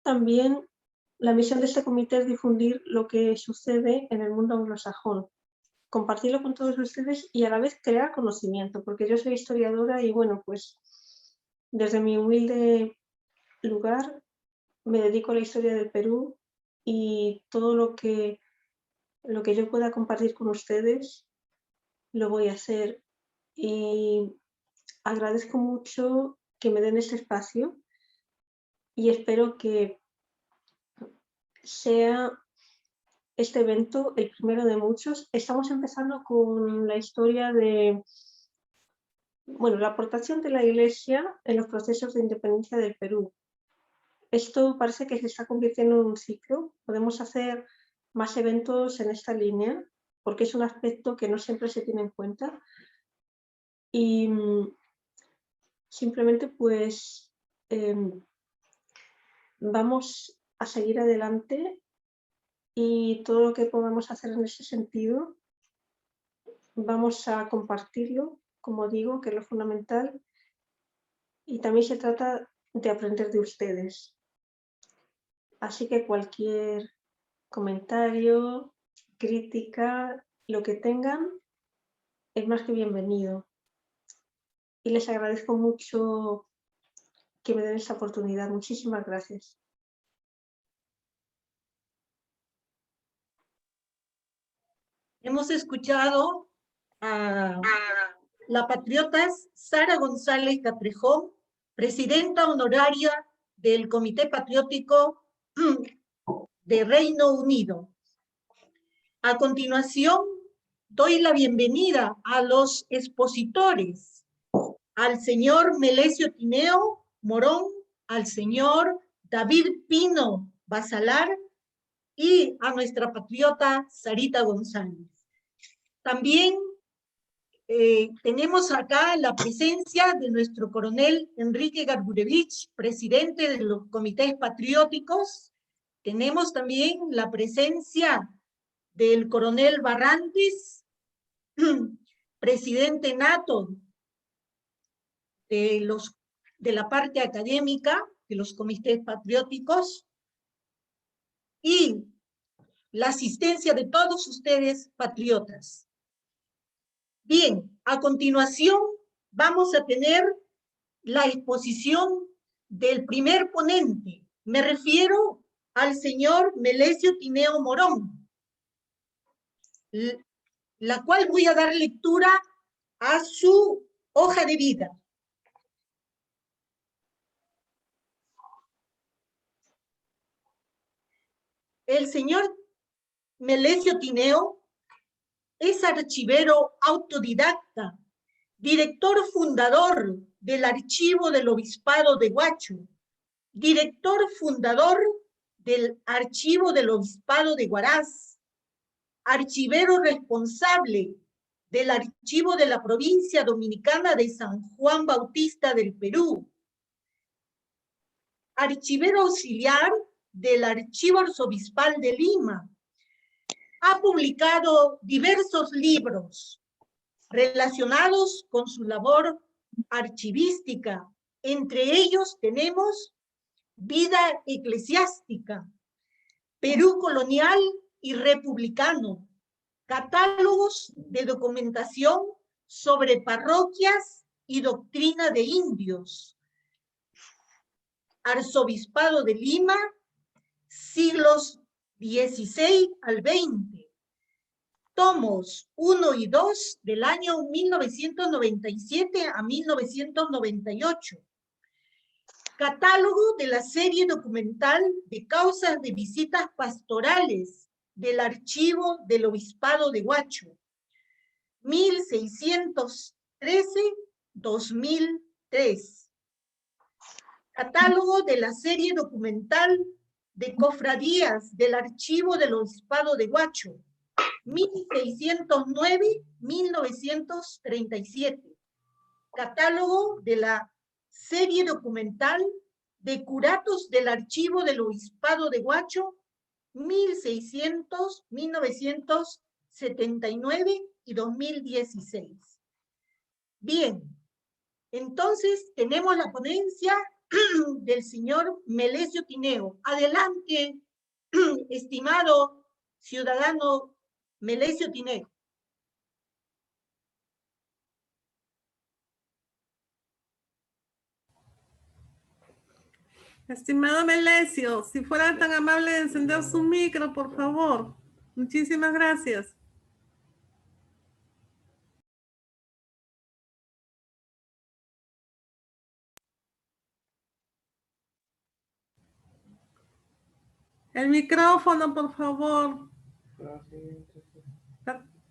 También la misión de este comité es difundir lo que sucede en el mundo anglosajón, compartirlo con todos ustedes y a la vez crear conocimiento, porque yo soy historiadora y bueno, pues desde mi humilde lugar me dedico a la historia del Perú y todo lo que yo pueda compartir con ustedes lo voy a hacer. Y agradezco mucho que me den este espacio y espero que sea este evento el primero de muchos. Estamos empezando con la historia de, bueno, la aportación de la Iglesia en los procesos de independencia del Perú. Esto parece que se está convirtiendo en un ciclo. Podemos hacer más eventos en esta línea porque es un aspecto que no siempre se tiene en cuenta. Y simplemente pues vamos a seguir adelante y todo lo que podamos hacer en ese sentido vamos a compartirlo, como digo, que es lo fundamental, y también se trata de aprender de ustedes. Así que cualquier comentario, crítica, lo que tengan, es más que bienvenido. Y les agradezco mucho que me den esta oportunidad. Muchísimas gracias. Hemos escuchado a la patriota Sara González Caprejón, presidenta honoraria del Comité Patriótico de Reino Unido. A continuación, doy la bienvenida a los expositores, al señor Melesio Tineo Morón, al señor David Pino Basalar y a nuestra patriota Sarita González. También tenemos acá la presencia de nuestro coronel Enrique Garburevich, presidente de los comités patrióticos. Tenemos también la presencia del coronel Barrantes, presidente nato de la parte académica de los comités patrióticos, y la asistencia de todos ustedes patriotas. Bien, a continuación vamos a tener la exposición del primer ponente. Me refiero al señor Melesio Tineo Morón, la cual voy a dar lectura a su hoja de vida. El señor Melesio Tineo es archivero autodidacta, director fundador del Archivo del Obispado de Huacho, director fundador del Archivo del Obispado de Huaraz, archivero responsable del Archivo de la Provincia Dominicana de San Juan Bautista del Perú, archivero auxiliar del Archivo Arzobispal de Lima. Ha publicado diversos libros relacionados con su labor archivística. Entre ellos tenemos Vida Eclesiástica, Perú Colonial y Republicano, catálogos de documentación sobre parroquias y doctrina de indios, Arzobispado de Lima, siglos XVI al XX, tomos 1 y 2 del año 1997 a 1998, catálogo de la serie documental de causas de visitas pastorales del Archivo del Obispado de Huacho, 1613-2003, catálogo de la serie documental de cofradías del Archivo del Obispado de Huacho, 1609-1937, catálogo de la serie documental de curatos del Archivo del Obispado de Huacho, 1979 y 2016. Bien, entonces tenemos la ponencia del señor Melesio Tineo. Adelante, estimado ciudadano Melesio Tineo. Estimado Melesio, si fuera tan amable de encender su micro, por favor. Muchísimas gracias. El micrófono, por favor.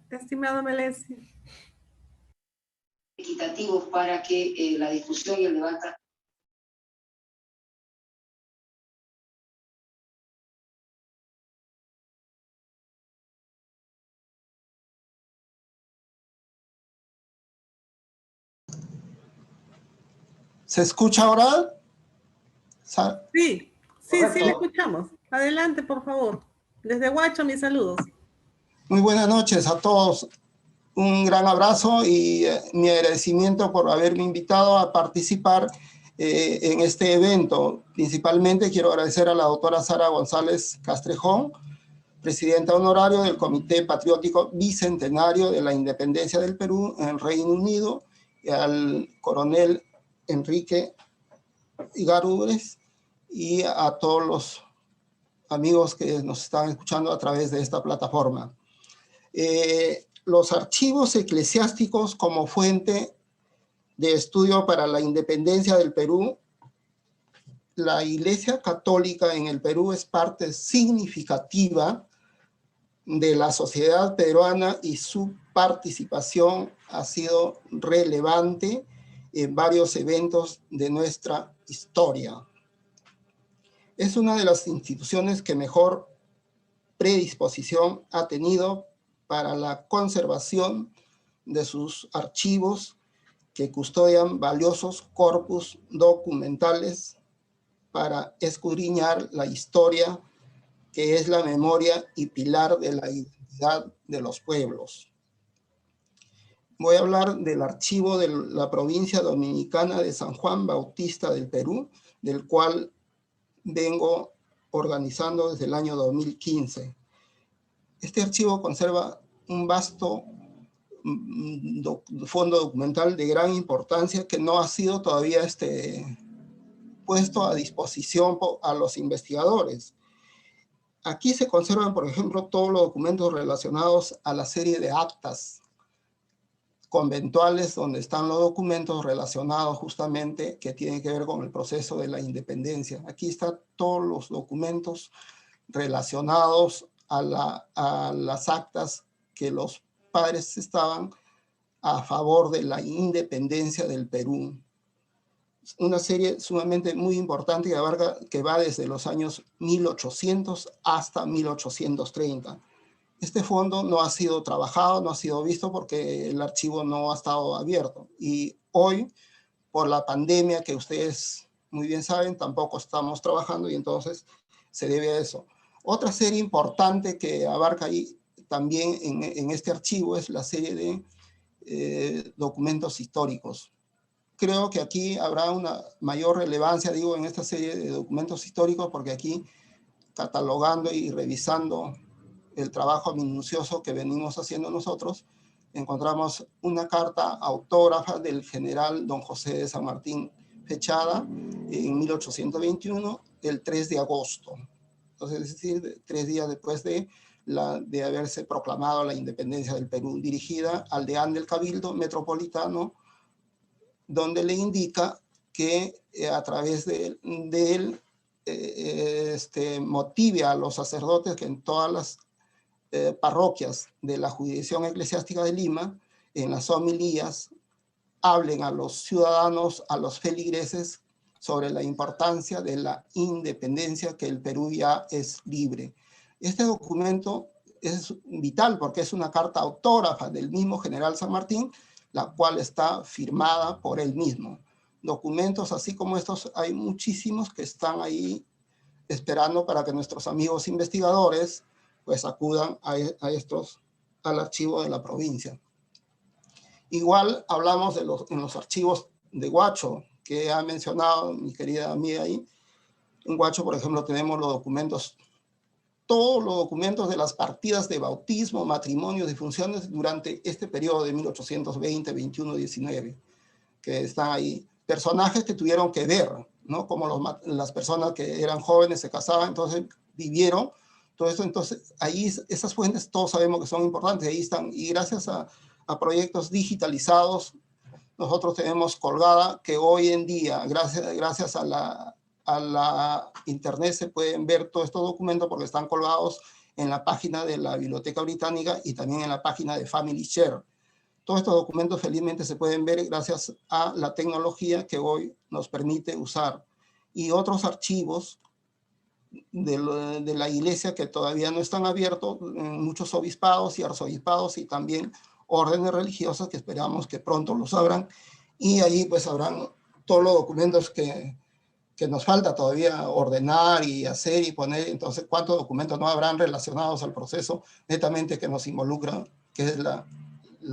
Estimado Melesio. Equitativos para que la discusión y el debate. ¿Se escucha ahora? Sí, sí, Correcto. sí, le escuchamos. Adelante, por favor. Desde Huacho, mis saludos. Muy buenas noches a todos. Un gran abrazo y mi agradecimiento por haberme invitado a participar en este evento. Principalmente quiero agradecer a la doctora Sara González Castrejón, presidenta honorario del Comité Patriótico Bicentenario de la Independencia del Perú en el Reino Unido, y al coronel Enrique Igarures, y a todos los amigos que nos están escuchando a través de esta plataforma. Los archivos eclesiásticos como fuente de estudio para la independencia del Perú. La Iglesia Católica en el Perú es parte significativa de la sociedad peruana y su participación ha sido relevante en varios eventos de nuestra historia. Es una de las instituciones que mejor predisposición ha tenido para la conservación de sus archivos que custodian valiosos corpus documentales para escudriñar la historia, que es la memoria y pilar de la identidad de los pueblos. Voy a hablar del archivo de la provincia dominicana de San Juan Bautista del Perú, del cual vengo organizando desde el año 2015. Este archivo conserva un vasto fondo documental de gran importancia que no ha sido todavía puesto a disposición a los investigadores. Aquí se conservan, por ejemplo, todos los documentos relacionados a la serie de actas conventuales, donde están los documentos relacionados justamente que tienen que ver con el proceso de la independencia. Aquí están todos los documentos relacionados a las actas que los padres estaban a favor de la independencia del Perú. Una serie sumamente muy importante que va desde los años 1800 hasta 1830. Este fondo no ha sido trabajado, no ha sido visto porque el archivo no ha estado abierto. Y hoy, por la pandemia que ustedes muy bien saben, tampoco estamos trabajando y entonces se debe a eso. Otra serie importante que abarca ahí también en este archivo es la serie de documentos históricos. Creo que aquí habrá una mayor relevancia, digo, en esta serie de documentos históricos, porque aquí, catalogando y revisando el trabajo minucioso que venimos haciendo nosotros, encontramos una carta autógrafa del general don José de San Martín, fechada en 1821, el 3 de agosto. Entonces, es decir, 3 días después de haberse proclamado la independencia del Perú, dirigida al deán del Cabildo Metropolitano, donde le indica que a través de él motive a los sacerdotes que en todas las parroquias de la jurisdicción eclesiástica de Lima, en las homilías, hablen a los ciudadanos, a los feligreses, sobre la importancia de la independencia, que el Perú ya es libre. Este documento es vital porque es una carta autógrafa del mismo general San Martín, la cual está firmada por él mismo. Documentos así como estos hay muchísimos que están ahí esperando para que nuestros amigos investigadores pues acudan al archivo de la provincia. Igual hablamos en los archivos de Huacho, que ha mencionado mi querida amiga ahí. En Huacho, por ejemplo, tenemos los documentos, todos los documentos de las partidas de bautismo, matrimonios, difunciones durante este periodo de 1820, 21, 19, que están ahí. Personajes que tuvieron que ver, ¿no? Como las personas que eran jóvenes, se casaban, entonces vivieron todo eso. Entonces, ahí esas fuentes todos sabemos que son importantes, ahí están. Y gracias a proyectos digitalizados, nosotros tenemos colgada que hoy en día, gracias a la internet, se pueden ver todos estos documentos porque están colgados en la página de la Biblioteca Británica y también en la página de Family Share. Todos estos documentos felizmente se pueden ver gracias a la tecnología que hoy nos permite usar. Y otros archivos de la iglesia que todavía no están abiertos, muchos obispados y arzobispados y también órdenes religiosas que esperamos que pronto los abran. Y ahí pues habrán todos los documentos que nos falta todavía ordenar y hacer y poner. Entonces, ¿cuántos documentos no habrán relacionados al proceso netamente que nos involucra, que es la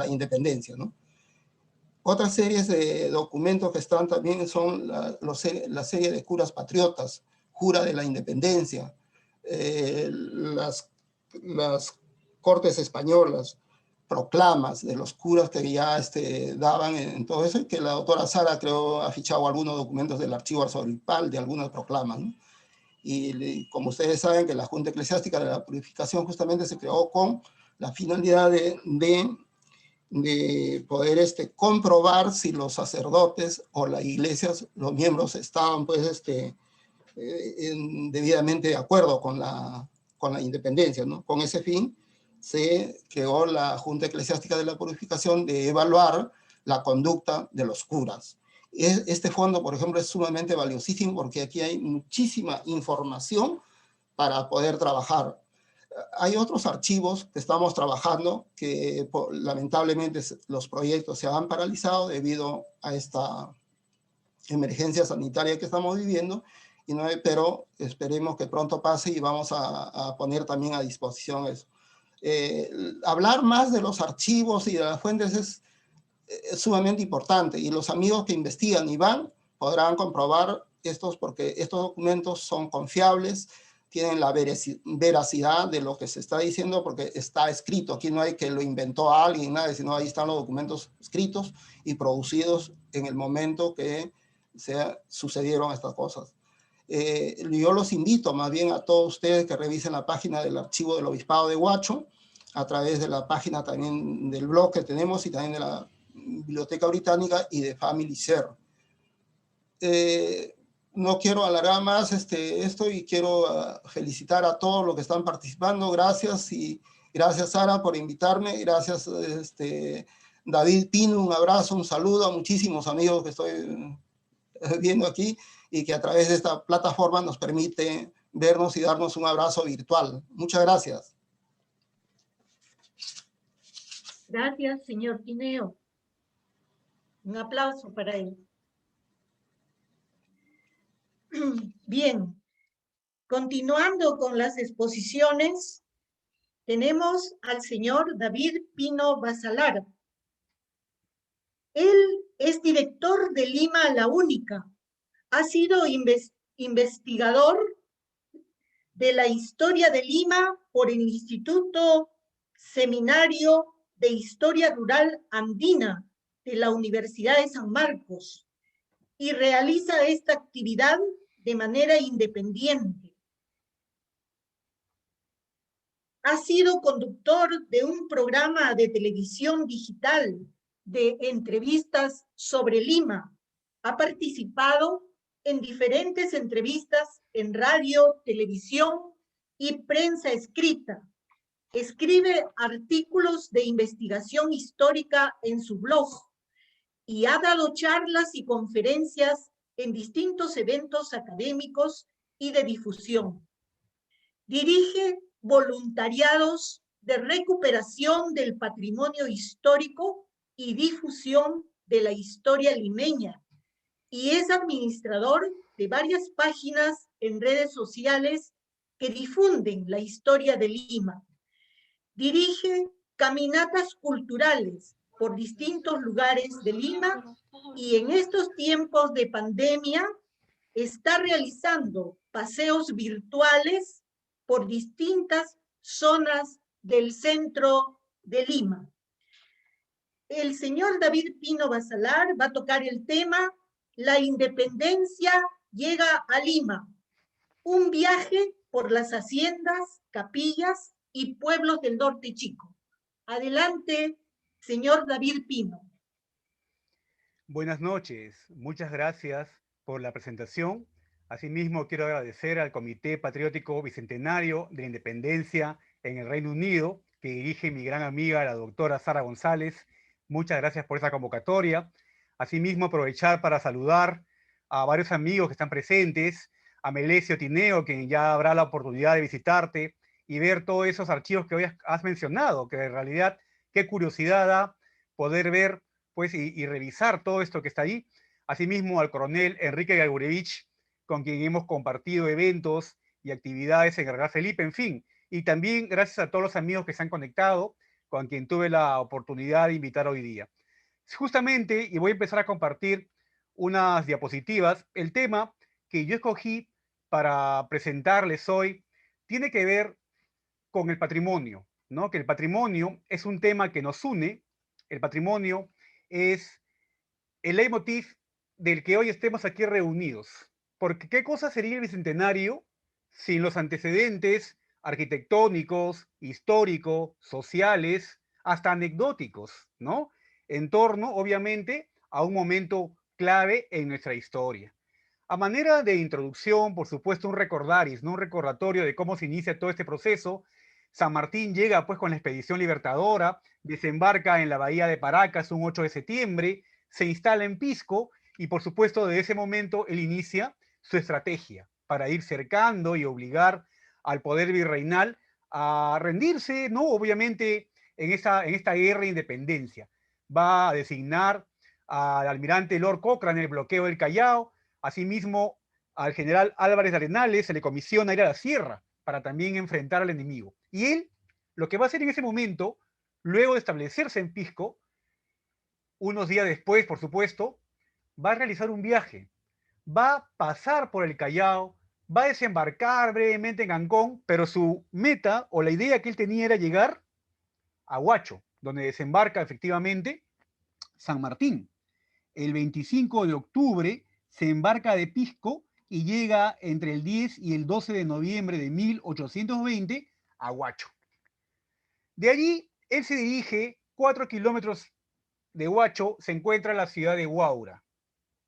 independencia, ¿no? Otras series de documentos que están también son la serie de curas patriotas, Jura de la Independencia, las cortes españolas, proclamas de los curas que ya daban en todo eso, y que la doctora Sara creo ha fichado algunos documentos del archivo arzobispal de algunas proclamas, ¿no? Y como ustedes saben que la Junta Eclesiástica de la Purificación justamente se creó con la finalidad de poder comprobar si los sacerdotes o las iglesias, los miembros estaban pues debidamente de acuerdo con la independencia, ¿no? Con ese fin se creó la Junta Eclesiástica de la Purificación de evaluar la conducta de los curas. Este fondo, por ejemplo, es sumamente valiosísimo porque aquí hay muchísima información para poder trabajar. Hay otros archivos que estamos trabajando que lamentablemente los proyectos se han paralizado debido a esta emergencia sanitaria que estamos viviendo, pero esperemos que pronto pase y vamos a poner también a disposición eso. Hablar más de los archivos y de las fuentes es sumamente importante, y los amigos que investigan y van podrán comprobar porque estos documentos son confiables, tienen la veracidad de lo que se está diciendo porque está escrito. Aquí no hay que lo inventó alguien, nada, sino ahí están los documentos escritos y producidos en el momento que sucedieron estas cosas. Yo los invito más bien a todos ustedes que revisen la página del Archivo del Obispado de Huacho, a través de la página también del blog que tenemos y también de la Biblioteca Británica y de Family Share. No quiero alargar más esto y quiero felicitar a todos los que están participando. Gracias, y gracias Sara por invitarme. Gracias David Pino, un abrazo, un saludo a muchísimos amigos que estoy viendo aquí y que a través de esta plataforma nos permite vernos y darnos un abrazo virtual. Muchas gracias. Gracias, señor Tineo. Un aplauso para él. Bien, continuando con las exposiciones, tenemos al señor David Pino Basalar. Él es director de Lima La Única. Ha sido investigador de la historia de Lima por el Instituto Seminario de Historia Rural Andina de la Universidad de San Marcos y realiza esta actividad de manera independiente. Ha sido conductor de un programa de televisión digital de entrevistas sobre Lima. Ha participado en diferentes entrevistas en radio, televisión y prensa escrita. Escribe artículos de investigación histórica en su blog y ha dado charlas y conferencias en distintos eventos académicos y de difusión. Dirige voluntariados de recuperación del patrimonio histórico y difusión de la historia limeña, y es administrador de varias páginas en redes sociales que difunden la historia de Lima. Dirige caminatas culturales por distintos lugares de Lima y en estos tiempos de pandemia está realizando paseos virtuales por distintas zonas del centro de Lima. El señor David Pino Basalar va a tocar el tema La independencia llega a Lima, un viaje por las haciendas, capillas y pueblos del norte chico. Adelante, señor David Pino. Buenas noches, muchas gracias por la presentación. Asimismo, quiero agradecer al Comité Patriótico Bicentenario de la Independencia en el Reino Unido, que dirige mi gran amiga, la doctora Sara González. Muchas gracias por esa convocatoria. Asimismo, aprovechar para saludar a varios amigos que están presentes, a Melesio Tineo, quien ya habrá la oportunidad de visitarte y ver todos esos archivos que hoy has mencionado, que en realidad qué curiosidad da poder ver pues, y revisar todo esto que está ahí. Asimismo, al coronel Enrique Galgurevich, con quien hemos compartido eventos y actividades en General Felipe, en fin. Y también gracias a todos los amigos que se han conectado, con quien tuve la oportunidad de invitar hoy día. Justamente, y voy a empezar a compartir unas diapositivas, el tema que yo escogí para presentarles hoy tiene que ver con el patrimonio, ¿no? Que el patrimonio es un tema que nos une. El patrimonio es el leitmotiv del que hoy estemos aquí reunidos. Porque ¿qué cosa sería el Bicentenario sin los antecedentes arquitectónicos, históricos, sociales, hasta anecdóticos, ¿no? En torno, obviamente, a un momento clave en nuestra historia. A manera de introducción, por supuesto, un recordaris, ¿no? Un recordatorio de cómo se inicia todo este proceso. San Martín llega pues con la expedición libertadora, desembarca en la bahía de Paracas un 8 de septiembre, se instala en Pisco y por supuesto de ese momento él inicia su estrategia para ir cercando y obligar al poder virreinal a rendirse, ¿no? Obviamente en esta guerra de independencia. Va a designar al almirante Lord Cochrane en el bloqueo del Callao. Asimismo, al general Álvarez de Arenales se le comisiona ir a la sierra para también enfrentar al enemigo. Y él, lo que va a hacer en ese momento, luego de establecerse en Pisco, unos días después, por supuesto, va a realizar un viaje. Va a pasar por el Callao, va a desembarcar brevemente en Ancón, pero su meta o la idea que él tenía era llegar a Huacho, donde desembarca efectivamente San Martín. El 25 de octubre se embarca de Pisco y llega entre el 10 y el 12 de noviembre de 1820 a Huacho. De allí, él se dirige 4 kilómetros de Huacho, se encuentra la ciudad de Huaura,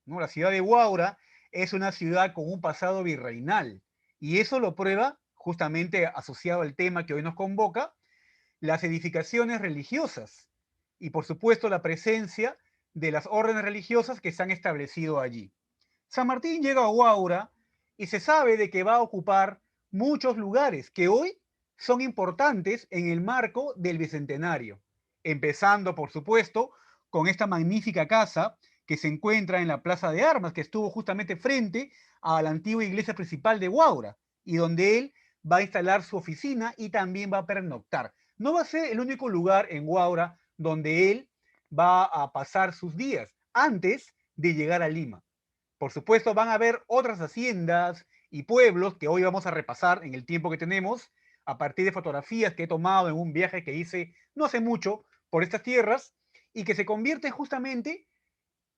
¿no? La ciudad de Huaura es una ciudad con un pasado virreinal, y eso lo prueba, justamente asociado al tema que hoy nos convoca, las edificaciones religiosas, y por supuesto la presencia de las órdenes religiosas que se han establecido allí. San Martín llega a Huaura y se sabe de que va a ocupar muchos lugares que hoy son importantes en el marco del Bicentenario, empezando, por supuesto, con esta magnífica casa que se encuentra en la Plaza de Armas, que estuvo justamente frente a la antigua iglesia principal de Huaura, y donde él va a instalar su oficina y también va a pernoctar. No va a ser el único lugar en Huaura donde él va a pasar sus días antes de llegar a Lima. Por supuesto, van a haber otras haciendas y pueblos que hoy vamos a repasar en el tiempo que tenemos, a partir de fotografías que he tomado en un viaje que hice no hace mucho por estas tierras, y que se convierte justamente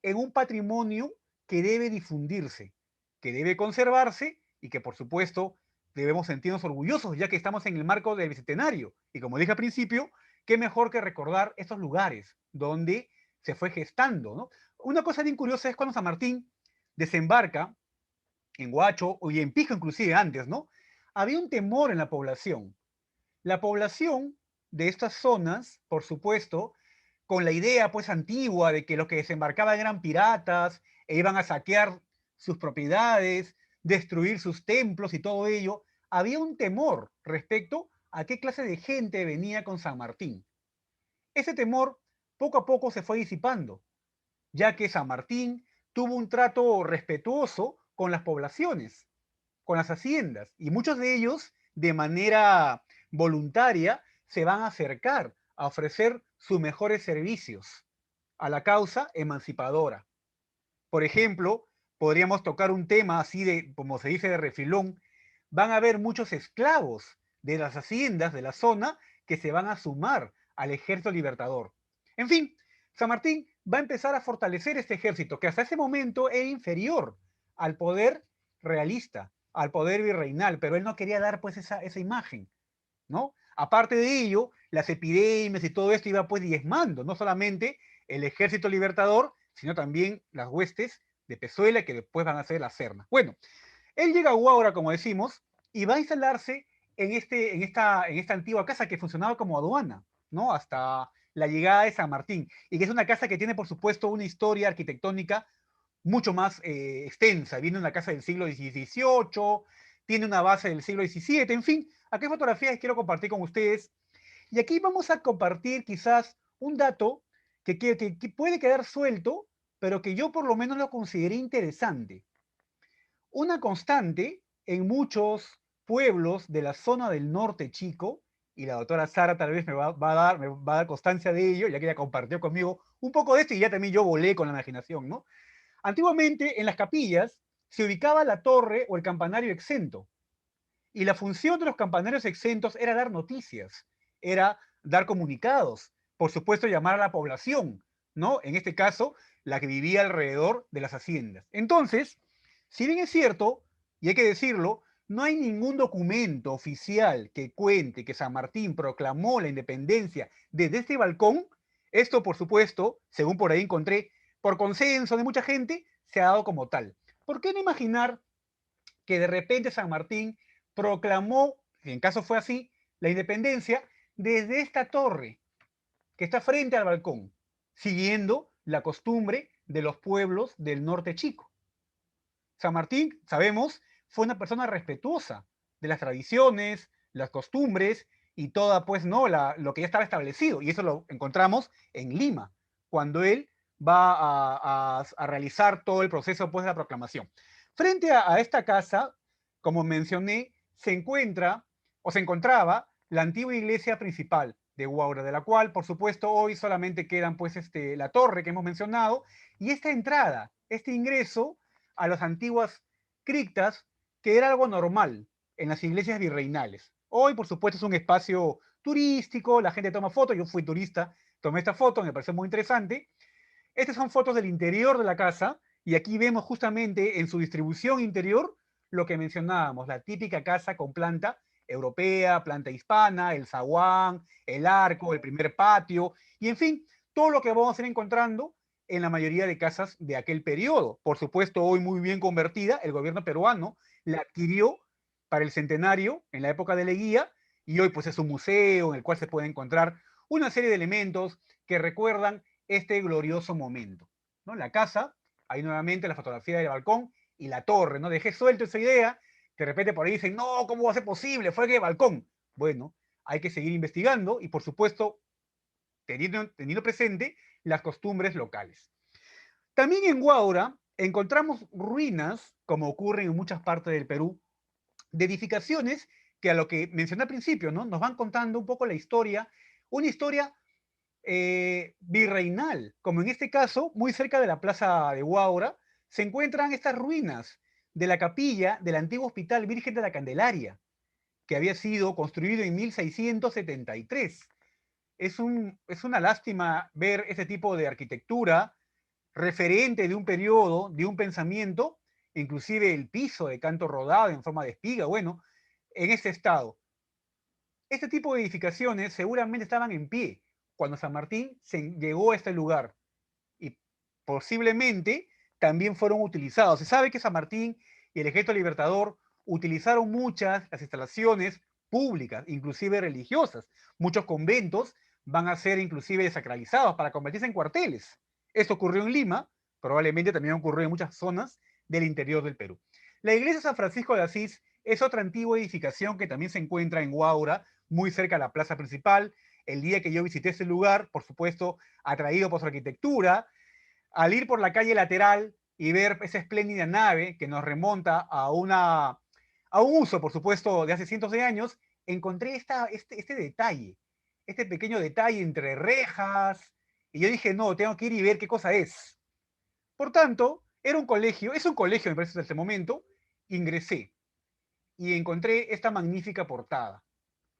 en un patrimonio que debe difundirse, que debe conservarse y que, por supuesto, debemos sentirnos orgullosos, ya que estamos en el marco del Bicentenario. Y como dije al principio, qué mejor que recordar estos lugares donde se fue gestando, ¿no? Una cosa bien curiosa es cuando San Martín desembarca en Huacho y en Pisco inclusive antes, ¿no? Había un temor en la población. La población de estas zonas, por supuesto, con la idea pues antigua de que los que desembarcaban eran piratas e iban a saquear sus propiedades, destruir sus templos y todo ello, había un temor respecto a qué clase de gente venía con San Martín. Ese temor poco a poco se fue disipando, ya que San Martín tuvo un trato respetuoso con las poblaciones, con las haciendas, y muchos de ellos, de manera voluntaria, se van a acercar a ofrecer sus mejores servicios a la causa emancipadora. Por ejemplo, podríamos tocar un tema así de, como se dice, de refilón. Van a haber muchos esclavos de las haciendas de la zona que se van a sumar al ejército libertador. En fin, San Martín va a empezar a fortalecer este ejército que hasta ese momento era inferior al poder realista, al poder virreinal, pero él no quería dar pues esa imagen, ¿no? Aparte de ello, las epidemias y todo esto iba pues diezmando, no solamente el ejército libertador, sino también las huestes de Pezuela que después van a ser la Serna. Bueno, él llega a Huaura, como decimos, y va a instalarse en esta antigua casa que funcionaba como aduana, ¿no? Hasta la llegada de San Martín, y que es una casa que tiene, por supuesto, una historia arquitectónica mucho más extensa. Viene una casa del siglo XVIII, tiene una base del siglo XVII, en fin, aquí hay fotografías que quiero compartir con ustedes. Y aquí vamos a compartir quizás un dato que puede quedar suelto, pero que yo por lo menos lo consideré interesante. Una constante en muchos pueblos de la zona del norte chico, y la doctora Sara tal vez me va a dar constancia de ello, ya que ella compartió conmigo un poco de esto y ya también yo volé con la imaginación, ¿no? Antiguamente en las capillas se ubicaba la torre o el campanario exento, y la función de los campanarios exentos era dar noticias, era dar comunicados, por supuesto llamar a la población, ¿no? En este caso, la que vivía alrededor de las haciendas. Entonces, si bien es cierto, y hay que decirlo, no hay ningún documento oficial que cuente que San Martín proclamó la independencia desde este balcón, esto por supuesto, según por ahí encontré, por consenso de mucha gente, se ha dado como tal. ¿Por qué no imaginar que de repente San Martín proclamó, si en caso fue así, la independencia desde esta torre que está frente al balcón, siguiendo la costumbre de los pueblos del norte chico? San Martín, sabemos, fue una persona respetuosa de las tradiciones, las costumbres y toda, pues, ¿no? Lo que ya estaba establecido. Y eso lo encontramos en Lima, cuando él va a realizar todo el proceso, pues, de la proclamación. Frente a esta casa, como mencioné, se encontraba la antigua iglesia principal de Huaura, de la cual, por supuesto, hoy solamente quedan, pues, la torre que hemos mencionado, y esta entrada, este ingreso a las antiguas criptas, que era algo normal en las iglesias virreinales. Hoy, por supuesto, es un espacio turístico, la gente toma fotos, yo fui turista, tomé esta foto, me pareció muy interesante. Estas son fotos del interior de la casa, y aquí vemos justamente en su distribución interior lo que mencionábamos, la típica casa con planta europea, planta hispana, el zaguán, el arco, el primer patio, y en fin, todo lo que vamos a ir encontrando en la mayoría de casas de aquel periodo. Por supuesto, hoy muy bien convertida, el gobierno peruano la adquirió para el centenario en la época de Leguía, y hoy pues es un museo en el cual se puede encontrar una serie de elementos que recuerdan este glorioso momento, ¿no? La casa, ahí nuevamente la fotografía del balcón y la torre, ¿no? Dejé suelto esa idea, que de repente por ahí dicen, no, ¿cómo va a ser posible? Fue que el balcón. Bueno, hay que seguir investigando y por supuesto teniendo presente las costumbres locales. También en Huaura encontramos ruinas, como ocurre en muchas partes del Perú, de edificaciones que a lo que mencioné al principio, ¿no? Nos van contando un poco la historia, una historia virreinal, como en este caso, muy cerca de la plaza de Huaura, se encuentran estas ruinas de la capilla del antiguo Hospital Virgen de la Candelaria, que había sido construido en 1673. Es una lástima ver ese tipo de arquitectura referente de un periodo, de un pensamiento, inclusive el piso de canto rodado en forma de espiga, bueno, en ese estado. Este tipo de edificaciones seguramente estaban en pie cuando San Martín llegó a este lugar y posiblemente también fueron utilizados. Se sabe que San Martín y el Ejército Libertador utilizaron muchas las instalaciones públicas, inclusive religiosas. Muchos conventos van a ser inclusive desacralizados para convertirse en cuarteles. Esto ocurrió en Lima, probablemente también ocurrió en muchas zonas del interior del Perú. La iglesia de San Francisco de Asís es otra antigua edificación que también se encuentra en Huaura, muy cerca de la plaza principal. El día que yo visité ese lugar, por supuesto, atraído por su arquitectura, al ir por la calle lateral y ver esa espléndida nave que nos remonta a un uso, por supuesto, de hace cientos de años, encontré este detalle, este pequeño detalle entre rejas, y yo dije, no, tengo que ir y ver qué cosa es. Por tanto, Era un colegio, es un colegio me parece hasta este momento, ingresé y encontré esta magnífica portada,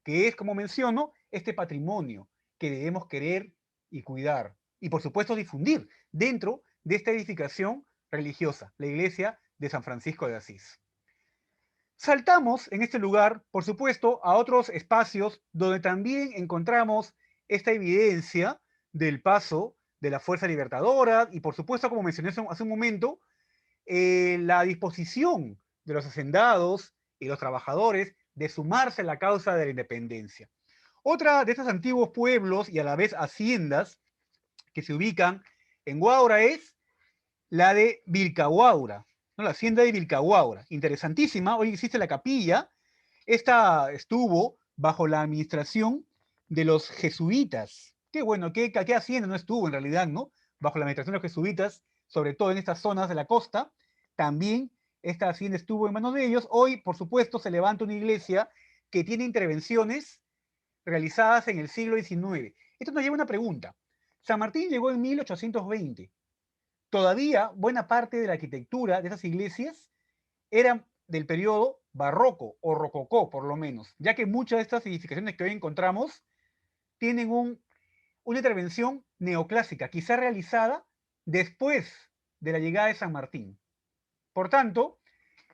que es, como menciono, este patrimonio que debemos querer y cuidar, y por supuesto difundir dentro de esta edificación religiosa, la iglesia de San Francisco de Asís. Saltamos en este lugar, por supuesto, a otros espacios donde también encontramos esta evidencia del paso de la Fuerza Libertadora y, por supuesto, como mencioné hace un momento, la disposición de los hacendados y los trabajadores de sumarse a la causa de la independencia. Otra de estos antiguos pueblos y a la vez haciendas que se ubican en Huaura es la de Vilcahuaura, ¿no? La hacienda de Vilcahuaura, interesantísima. Hoy existe la capilla. Esta estuvo bajo la administración de los jesuitas. Qué bueno, qué hacienda no estuvo en realidad, ¿no? Bajo la administración de los jesuitas, sobre todo en estas zonas de la costa. También esta hacienda estuvo en manos de ellos. Hoy, por supuesto, se levanta una iglesia que tiene intervenciones realizadas en el siglo XIX. Esto nos lleva a una pregunta. San Martín llegó en 1820. Todavía buena parte de la arquitectura de esas iglesias era del periodo barroco o rococó, por lo menos, ya que muchas de estas edificaciones que hoy encontramos tienen una intervención neoclásica, quizá realizada después de la llegada de San Martín. Por tanto,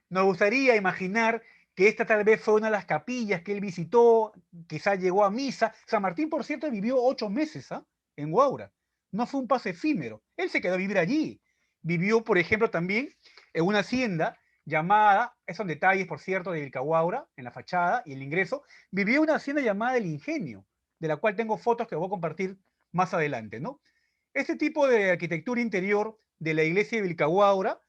nos gustaría imaginar que esta tal vez fue una de las capillas que él visitó, quizá llegó a misa. San Martín, por cierto, vivió 8 meses en Huaura. No fue un paso efímero. Él se quedó a vivir allí. Vivió, por ejemplo, también en una hacienda llamada, esos son detalles, por cierto, de Vilcahuaura, en la fachada y el ingreso, vivió en una hacienda llamada El Ingenio, de la cual tengo fotos que voy a compartir más adelante, ¿no? Este tipo de arquitectura interior de la iglesia de Vilcahuaura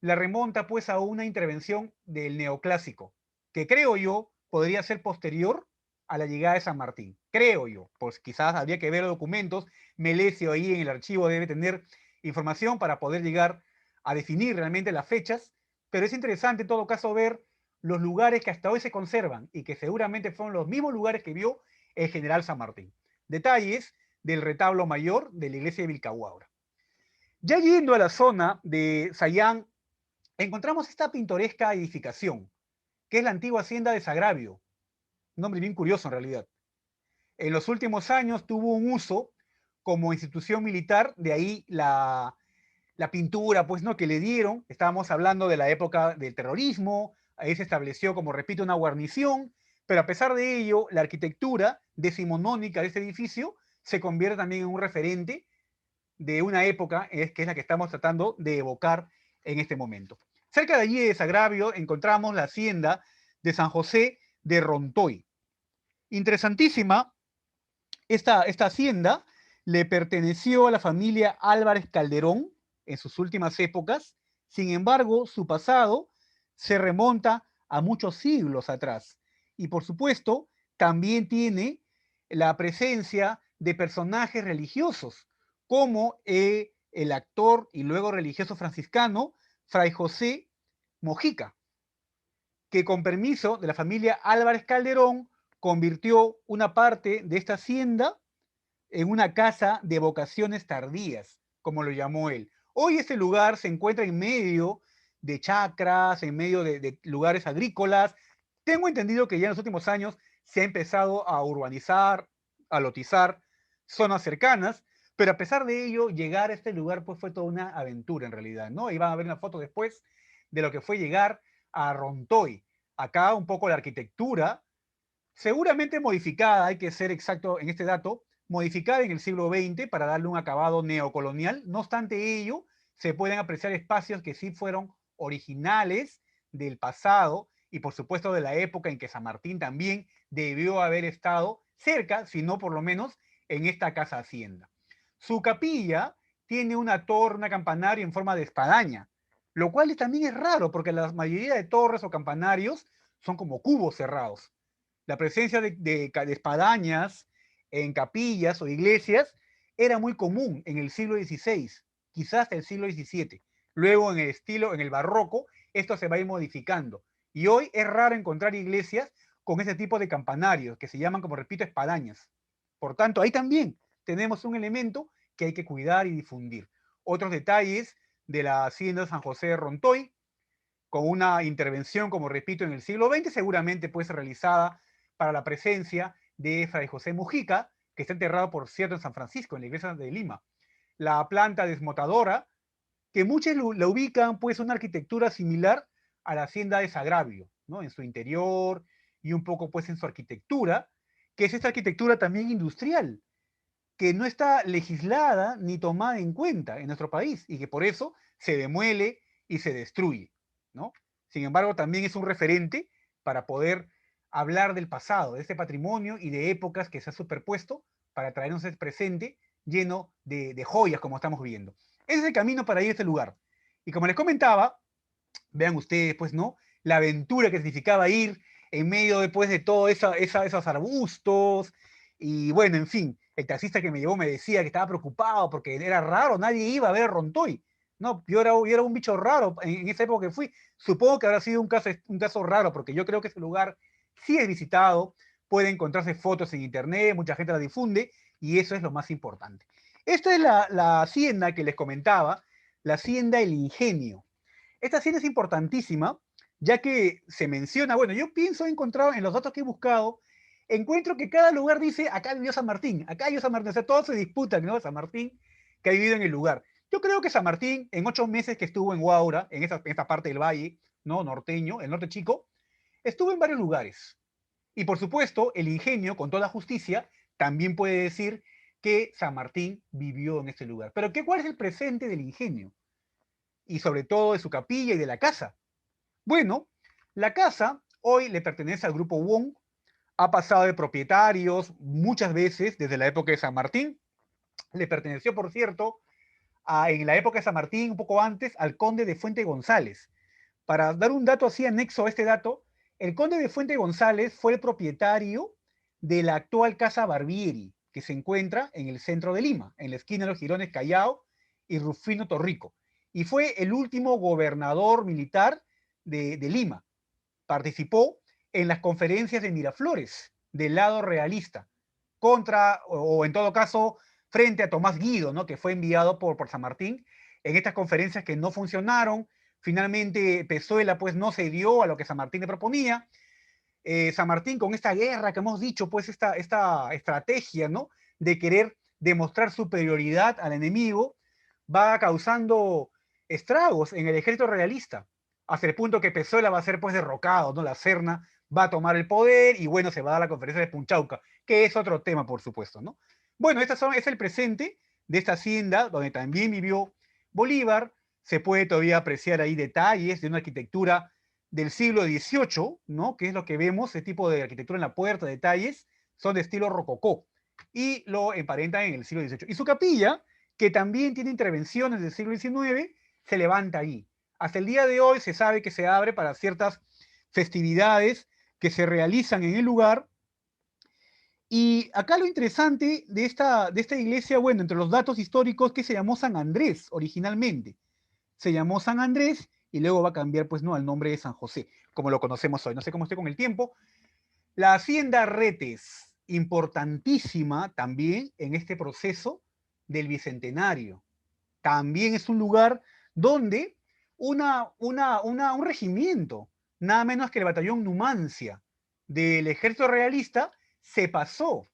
la remonta pues a una intervención del neoclásico, que creo yo podría ser posterior a la llegada de San Martín. Creo yo, pues quizás habría que ver los documentos, Melesio ahí en el archivo debe tener información para poder llegar a definir realmente las fechas, pero es interesante en todo caso ver los lugares que hasta hoy se conservan y que seguramente fueron los mismos lugares que vio el general San Martín. Detalles del retablo mayor de la iglesia de Vilcahuaura. Ya yendo a la zona de Sayán, encontramos esta pintoresca edificación, que es la antigua hacienda de Sagravio, un nombre bien curioso en realidad. En los últimos años tuvo un uso como institución militar, de ahí la pintura pues, ¿no? que le dieron. Estábamos hablando de la época del terrorismo, ahí se estableció, como repito, una guarnición, pero a pesar de ello, la arquitectura decimonónica de este edificio se convierte también en un referente de una época, que es la que estamos tratando de evocar en este momento. Cerca de allí de Sagravio encontramos la hacienda de San José de Rontoy. Interesantísima, esta hacienda le perteneció a la familia Álvarez Calderón en sus últimas épocas. Sin embargo, su pasado se remonta a muchos siglos atrás. Y por supuesto, también tiene la presencia de personajes religiosos, como el actor y luego religioso franciscano, Fray José Mojica, que con permiso de la familia Álvarez Calderón convirtió una parte de esta hacienda en una casa de vocaciones tardías, como lo llamó él. Hoy este lugar se encuentra en medio de chacras, en medio de lugares agrícolas. Tengo entendido que ya en los últimos años se ha empezado a urbanizar, a lotizar zonas cercanas, pero a pesar de ello, llegar a este lugar pues fue toda una aventura en realidad, ¿no? Y van a ver una foto después de lo que fue llegar a Rontoy. Acá un poco la arquitectura, seguramente modificada, hay que ser exacto en este dato, modificada en el siglo XX para darle un acabado neocolonial. No obstante ello, se pueden apreciar espacios que sí fueron originales del pasado y por supuesto de la época en que San Martín también debió haber estado cerca, si no por lo menos en esta casa hacienda. Su capilla tiene una torre, una campanario en forma de espadaña, lo cual también es raro porque la mayoría de torres o campanarios son como cubos cerrados. La presencia de espadañas en capillas o iglesias era muy común en el siglo XVI, quizás hasta el siglo XVII. Luego en el barroco, esto se va a ir modificando. Y hoy es raro encontrar iglesias con ese tipo de campanarios, que se llaman, como repito, espadañas. Por tanto, ahí también tenemos un elemento que hay que cuidar y difundir. Otros detalles de la hacienda San José de Rontoy, con una intervención, como repito, en el siglo XX, seguramente pues realizada para la presencia de Fray José Mujica, que está enterrado, por cierto, en San Francisco, en la iglesia de Lima. La planta desmotadora, que muchos la ubican pues una arquitectura similar a la hacienda de Sagravio, ¿no? En su interior y un poco pues en su arquitectura, que es esta arquitectura también industrial, que no está legislada ni tomada en cuenta en nuestro país y que por eso se demuele y se destruye, ¿no? Sin embargo, también es un referente para poder hablar del pasado, de este patrimonio y de épocas que se ha superpuesto para traernos el presente lleno de joyas como estamos viendo. Ese es el camino para ir a este lugar. Y como les comentaba, vean ustedes, pues, ¿no? La aventura que significaba ir en medio después de todos esos arbustos. Y bueno, en fin, el taxista que me llevó me decía que estaba preocupado porque era raro, nadie iba a ver Rontoy. No, yo era un bicho raro en esa época que fui. Supongo que habrá sido un caso raro, porque yo creo que ese lugar sí es visitado, puede encontrarse fotos en internet, mucha gente la difunde, y eso es lo más importante. Esta es la hacienda que les comentaba, la hacienda El Ingenio. Esta hacienda es importantísima, ya que se menciona, bueno, yo pienso, he encontrado en los datos que he buscado, encuentro que cada lugar dice, acá vivió San Martín, acá vivió San Martín, o sea, todos se disputan, ¿no? San Martín, que ha vivido en el lugar. Yo creo que San Martín, en 8 meses que estuvo en Huaura, en esta parte del valle, ¿no? Norteño, el norte chico, estuvo en varios lugares. Y por supuesto, el Ingenio, con toda justicia, también puede decir que San Martín vivió en este lugar. Pero ¿cuál es el presente del Ingenio? Y sobre todo de su capilla y de la casa. Bueno, la casa hoy le pertenece al grupo Wong, ha pasado de propietarios muchas veces desde la época de San Martín, le perteneció, por cierto, en la época de San Martín, un poco antes, al conde de Fuente González. Para dar un dato así anexo a este dato, el conde de Fuente González fue el propietario de la actual Casa Barbieri, que se encuentra en el centro de Lima, en la esquina de los Girones Callao y Rufino Torrico. Y fue el último gobernador militar de Lima. Participó en las conferencias de Miraflores, del lado realista, contra, o en todo caso, frente a Tomás Guido, ¿no? Que fue enviado por San Martín, en estas conferencias que no funcionaron. Finalmente, Pezuela pues no cedió a lo que San Martín le proponía. San Martín, con esta guerra que hemos dicho, pues esta estrategia, ¿no? De querer demostrar superioridad al enemigo, va causando estragos en el ejército realista, hasta el punto que Pezuela va a ser pues derrocado, ¿no? La Serna va a tomar el poder y bueno, se va a dar la conferencia de Punchauca, que es otro tema, por supuesto, ¿no? Bueno, es el presente de esta hacienda, donde también vivió Bolívar. Se puede todavía apreciar ahí detalles de una arquitectura del siglo XVIII, ¿no? Que es lo que vemos, ese tipo de arquitectura en la puerta, detalles, son de estilo rococó, y lo emparentan en el siglo XVIII. Y su capilla, que también tiene intervenciones del siglo XIX, se levanta ahí. Hasta el día de hoy se sabe que se abre para ciertas festividades que se realizan en el lugar. Y acá lo interesante de esta iglesia, bueno, entre los datos históricos, que se llamó San Andrés originalmente. Se llamó San Andrés y luego va a cambiar, pues, ¿no?, al nombre de San José, como lo conocemos hoy. No sé cómo esté con el tiempo. La hacienda Retes, importantísima también en este proceso del Bicentenario. También es un lugar donde un regimiento, nada menos que el batallón Numancia del ejército realista, se pasó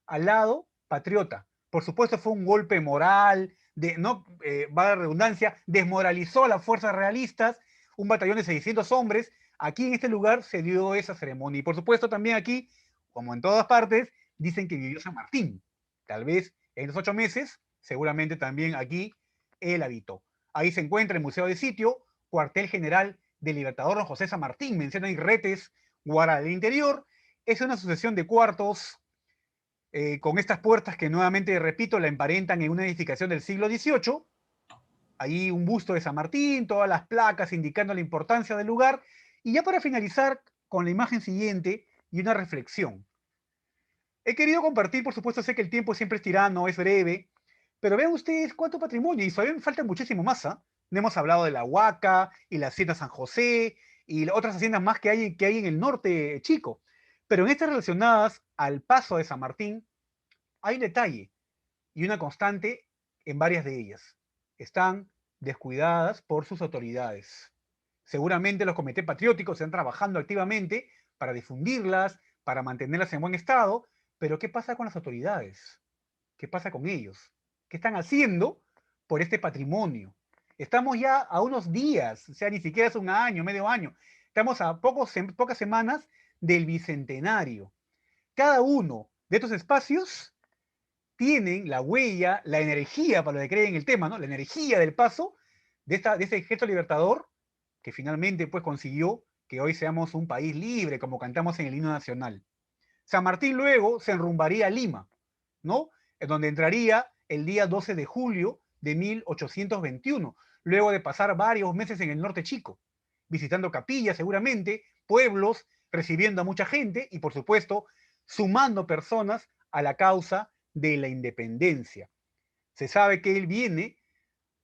al lado patriota. Por supuesto fue un golpe moral, va la redundancia, desmoralizó a las fuerzas realistas, un batallón de 600 hombres. Aquí en este lugar se dio esa ceremonia. Y por supuesto también aquí, como en todas partes, dicen que vivió San Martín. Tal vez en los 8 meses, seguramente también aquí él habitó. Ahí se encuentra el Museo de Sitio, cuartel general del Libertador Don José San Martín. Menciona ahí Retes, Guara del Interior. Es una sucesión de cuartos con estas puertas que nuevamente, repito, la emparentan en una edificación del siglo XVIII. Ahí un busto de San Martín, todas las placas indicando la importancia del lugar. Y ya para finalizar con la imagen siguiente y una reflexión. He querido compartir, por supuesto, sé que el tiempo siempre es tirano, es breve, pero vean ustedes cuánto patrimonio, y todavía me falta muchísimo más. No hemos hablado de la Huaca y la Hacienda San José y otras haciendas más que hay en el norte chico. Pero en estas relacionadas al paso de San Martín, hay un detalle y una constante en varias de ellas. Están descuidadas por sus autoridades. Seguramente los comités patrióticos están trabajando activamente para difundirlas, para mantenerlas en buen estado, pero ¿qué pasa con las autoridades? ¿Qué pasa con ellos? ¿Qué están haciendo por este patrimonio? Estamos ya a unos días, o sea, ni siquiera es un año, medio año. Estamos a pocas semanas del bicentenario. Cada uno de estos espacios tienen la huella, la energía, para lo que creen en el tema, ¿no? La energía del paso de ese gesto libertador que finalmente pues consiguió que hoy seamos un país libre, como cantamos en el himno nacional. San Martín luego se enrumbaría a Lima, ¿no? En donde entraría el día 12 de julio de 1821, luego de pasar varios meses en el norte chico, visitando capillas seguramente, pueblos, recibiendo a mucha gente y por supuesto sumando personas a la causa de la independencia. Se sabe que él viene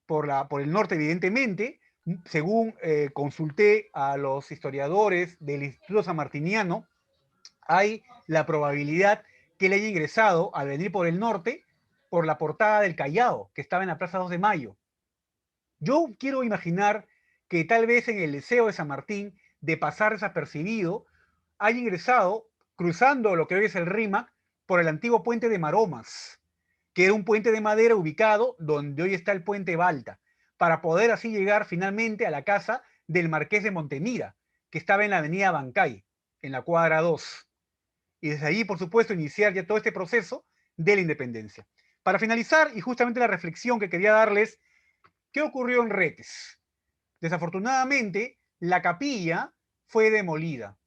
por el norte evidentemente, según consulté a los historiadores del Instituto Sanmartiniano, hay la probabilidad que él haya ingresado al venir por el norte por la portada del Callao, que estaba en la Plaza 2 de Mayo. Yo quiero imaginar que tal vez en el deseo de San Martín de pasar desapercibido, haya ingresado cruzando lo que hoy es el Rímac por el antiguo puente de Maromas, que era un puente de madera ubicado donde hoy está el puente Balta, para poder así llegar finalmente a la casa del marqués de Montemira, que estaba en la avenida Bancay, en la cuadra 2. Y desde ahí, por supuesto, iniciar ya todo este proceso de la independencia. Para finalizar, y justamente la reflexión que quería darles, ¿qué ocurrió en Retes? Desafortunadamente, la capilla fue demolida.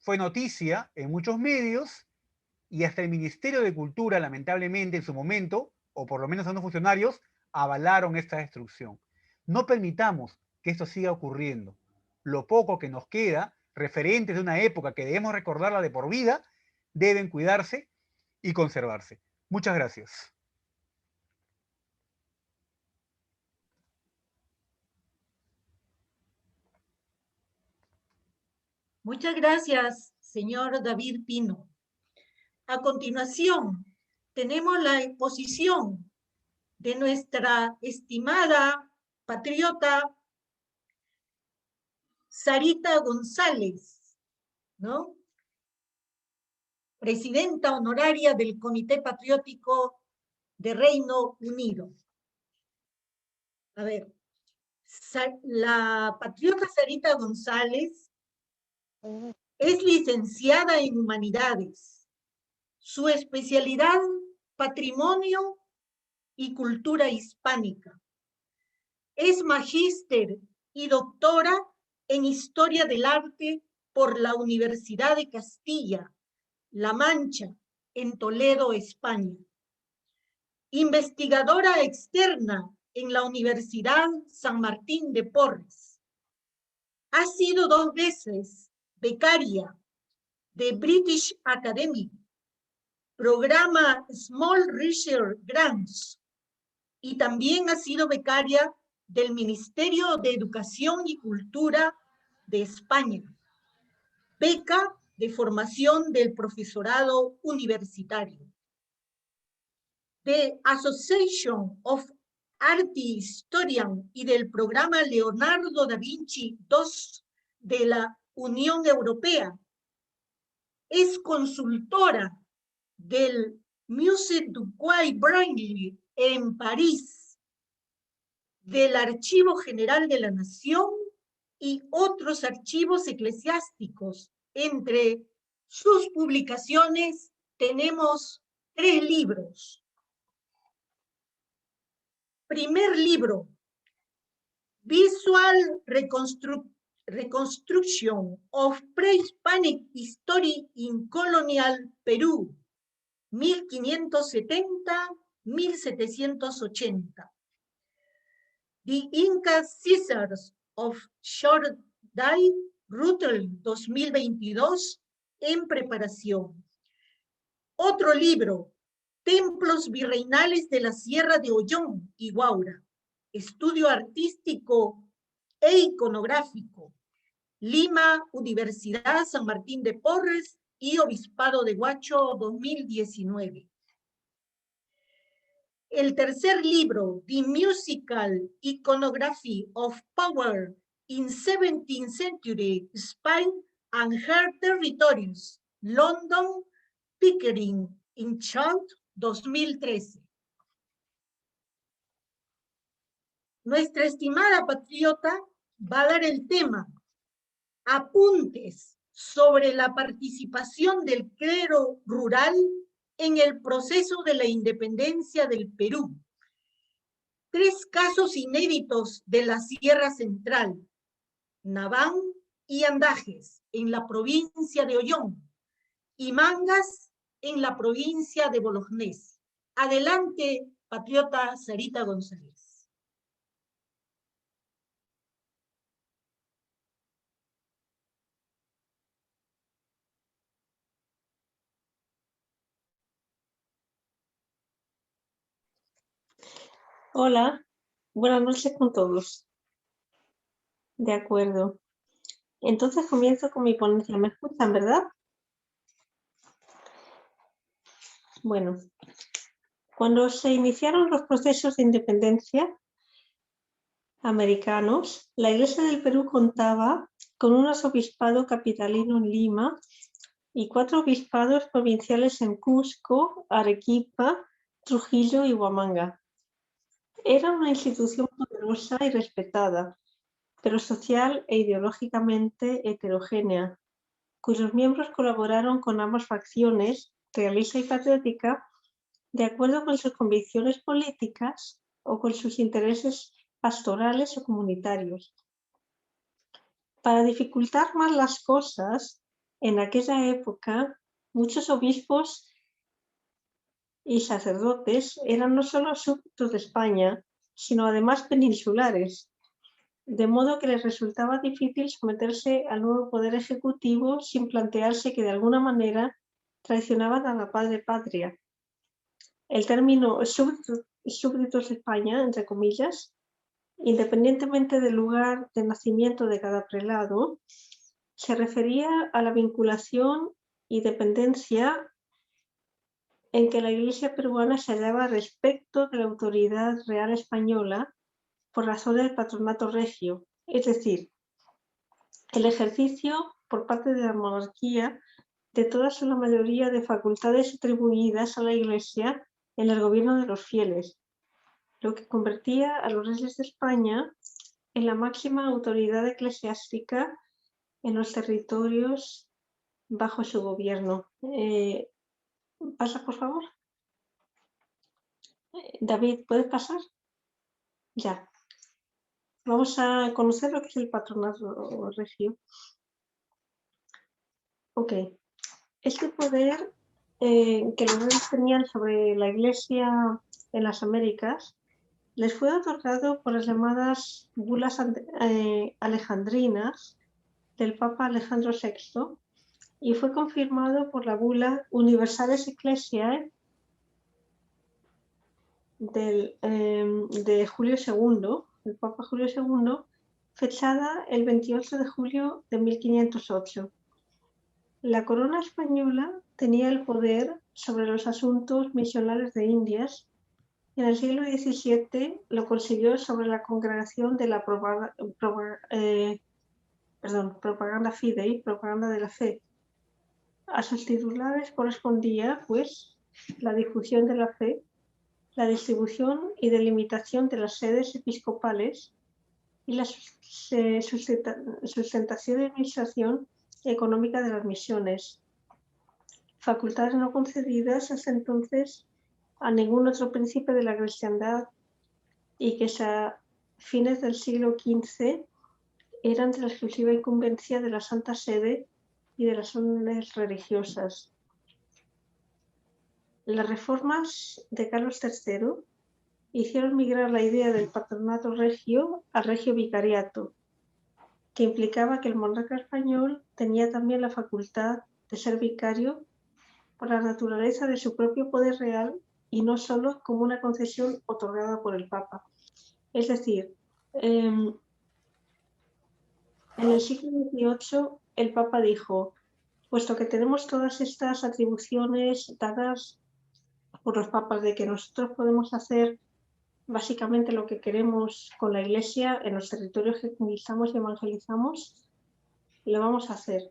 Fue noticia en muchos medios y hasta el Ministerio de Cultura, lamentablemente, en su momento, o por lo menos algunos funcionarios, avalaron esta destrucción. No permitamos que esto siga ocurriendo. Lo poco que nos queda, referentes de una época que debemos recordarla de por vida, deben cuidarse y conservarse. Muchas gracias. Muchas gracias, señor David Pino. A continuación, tenemos la exposición de nuestra estimada patriota Sarita González, ¿no? Presidenta honoraria del Comité Patriótico de Reino Unido. A ver, la patriota Sarita González es licenciada en Humanidades. Su especialidad, Patrimonio y Cultura Hispánica. Es magíster y doctora en Historia del Arte por la Universidad de Castilla-La Mancha, en Toledo, España. Investigadora externa en la Universidad San Martín de Porres. Ha sido 2 veces becaria de British Academy, programa Small Research Grants, y también ha sido becaria del Ministerio de Educación y Cultura de España, beca de formación del profesorado universitario. The Association of Art Historian y del programa Leonardo da Vinci II de la Unión Europea. Es consultora del Musée du Quai Branly en París, del Archivo General de la Nación y otros archivos eclesiásticos. Entre sus publicaciones tenemos 3 libros. Primer libro, Visual Reconstruction of Pre-Hispanic History in Colonial Perú, 1570-1780. The Inca Caesars of Short Day, Rutel 2022, en preparación. Otro libro, Templos Virreinales de la Sierra de Ollón y Huaura, estudio artístico e iconográfico, Lima, Universidad San Martín de Porres y Obispado de Huacho 2019. el tercer libro, The Musical Iconography of Power in 17th Century Spain and Her Territories, London, Pickering, Inchalt, 2013. Nuestra estimada patriota va a dar el tema Apuntes sobre la participación del clero rural en el proceso de la independencia del Perú. 3 casos inéditos de la Sierra Central, Naván y Andajes, en la provincia de Ollón, y Mangas, en la provincia de Bolognés. Adelante, patriota Sarita González. Hola, buenas noches con todos. De acuerdo. Entonces comienzo con mi ponencia. ¿Me escuchan, verdad? Bueno, cuando se iniciaron los procesos de independencia americanos, la Iglesia del Perú contaba con un arzobispado capitalino en Lima y 4 obispados provinciales en Cusco, Arequipa, Trujillo y Huamanga. Era una institución poderosa y respetada, pero social e ideológicamente heterogénea, cuyos miembros colaboraron con ambas facciones, realista y patriótica, de acuerdo con sus convicciones políticas o con sus intereses pastorales o comunitarios. Para dificultar más las cosas, en aquella época, muchos obispos y sacerdotes eran no solo súbditos de España, sino además peninsulares, de modo que les resultaba difícil someterse al nuevo poder ejecutivo sin plantearse que de alguna manera traicionaban a la padre patria. El término súbditos de España, entre comillas, independientemente del lugar de nacimiento de cada prelado, se refería a la vinculación y dependencia en que la Iglesia peruana se hallaba respecto de la autoridad real española por razón del patronato regio, es decir, el ejercicio por parte de la monarquía de toda la mayoría de facultades atribuidas a la Iglesia en el gobierno de los fieles, lo que convertía a los reyes de España en la máxima autoridad eclesiástica en los territorios bajo su gobierno. ¿Pasa, por favor? David, ¿puedes pasar? Ya. Vamos a conocer lo que es el patronato regio. Ok. Este poder que los reyes tenían sobre la Iglesia en las Américas les fue otorgado por las llamadas bulas alejandrinas del Papa Alejandro VI y fue confirmado por la bula Universales Ecclesiae de Julio II, el Papa Julio II, fechada el 28 de julio de 1508. La corona española tenía el poder sobre los asuntos misionales de Indias y en el siglo XVII lo consiguió sobre la congregación de la propaganda fidei, propaganda de la fe. A sus titulares correspondía, pues, la difusión de la fe, la distribución y delimitación de las sedes episcopales y la sustentación y administración económica de las misiones, facultades no concedidas hasta entonces a ningún otro príncipe de la cristiandad y que a fines del siglo XV eran de la exclusiva incumbencia de la Santa Sede y de las órdenes religiosas. Las reformas de Carlos III hicieron migrar la idea del patronato regio al regio vicariato, que implicaba que el monarca español tenía también la facultad de ser vicario por la naturaleza de su propio poder real y no solo como una concesión otorgada por el Papa. Es decir, en el siglo XVIII el Papa dijo, puesto que tenemos todas estas atribuciones dadas por los papas de que nosotros podemos hacer básicamente lo que queremos con la Iglesia en los territorios que conquistamos y evangelizamos, lo vamos a hacer.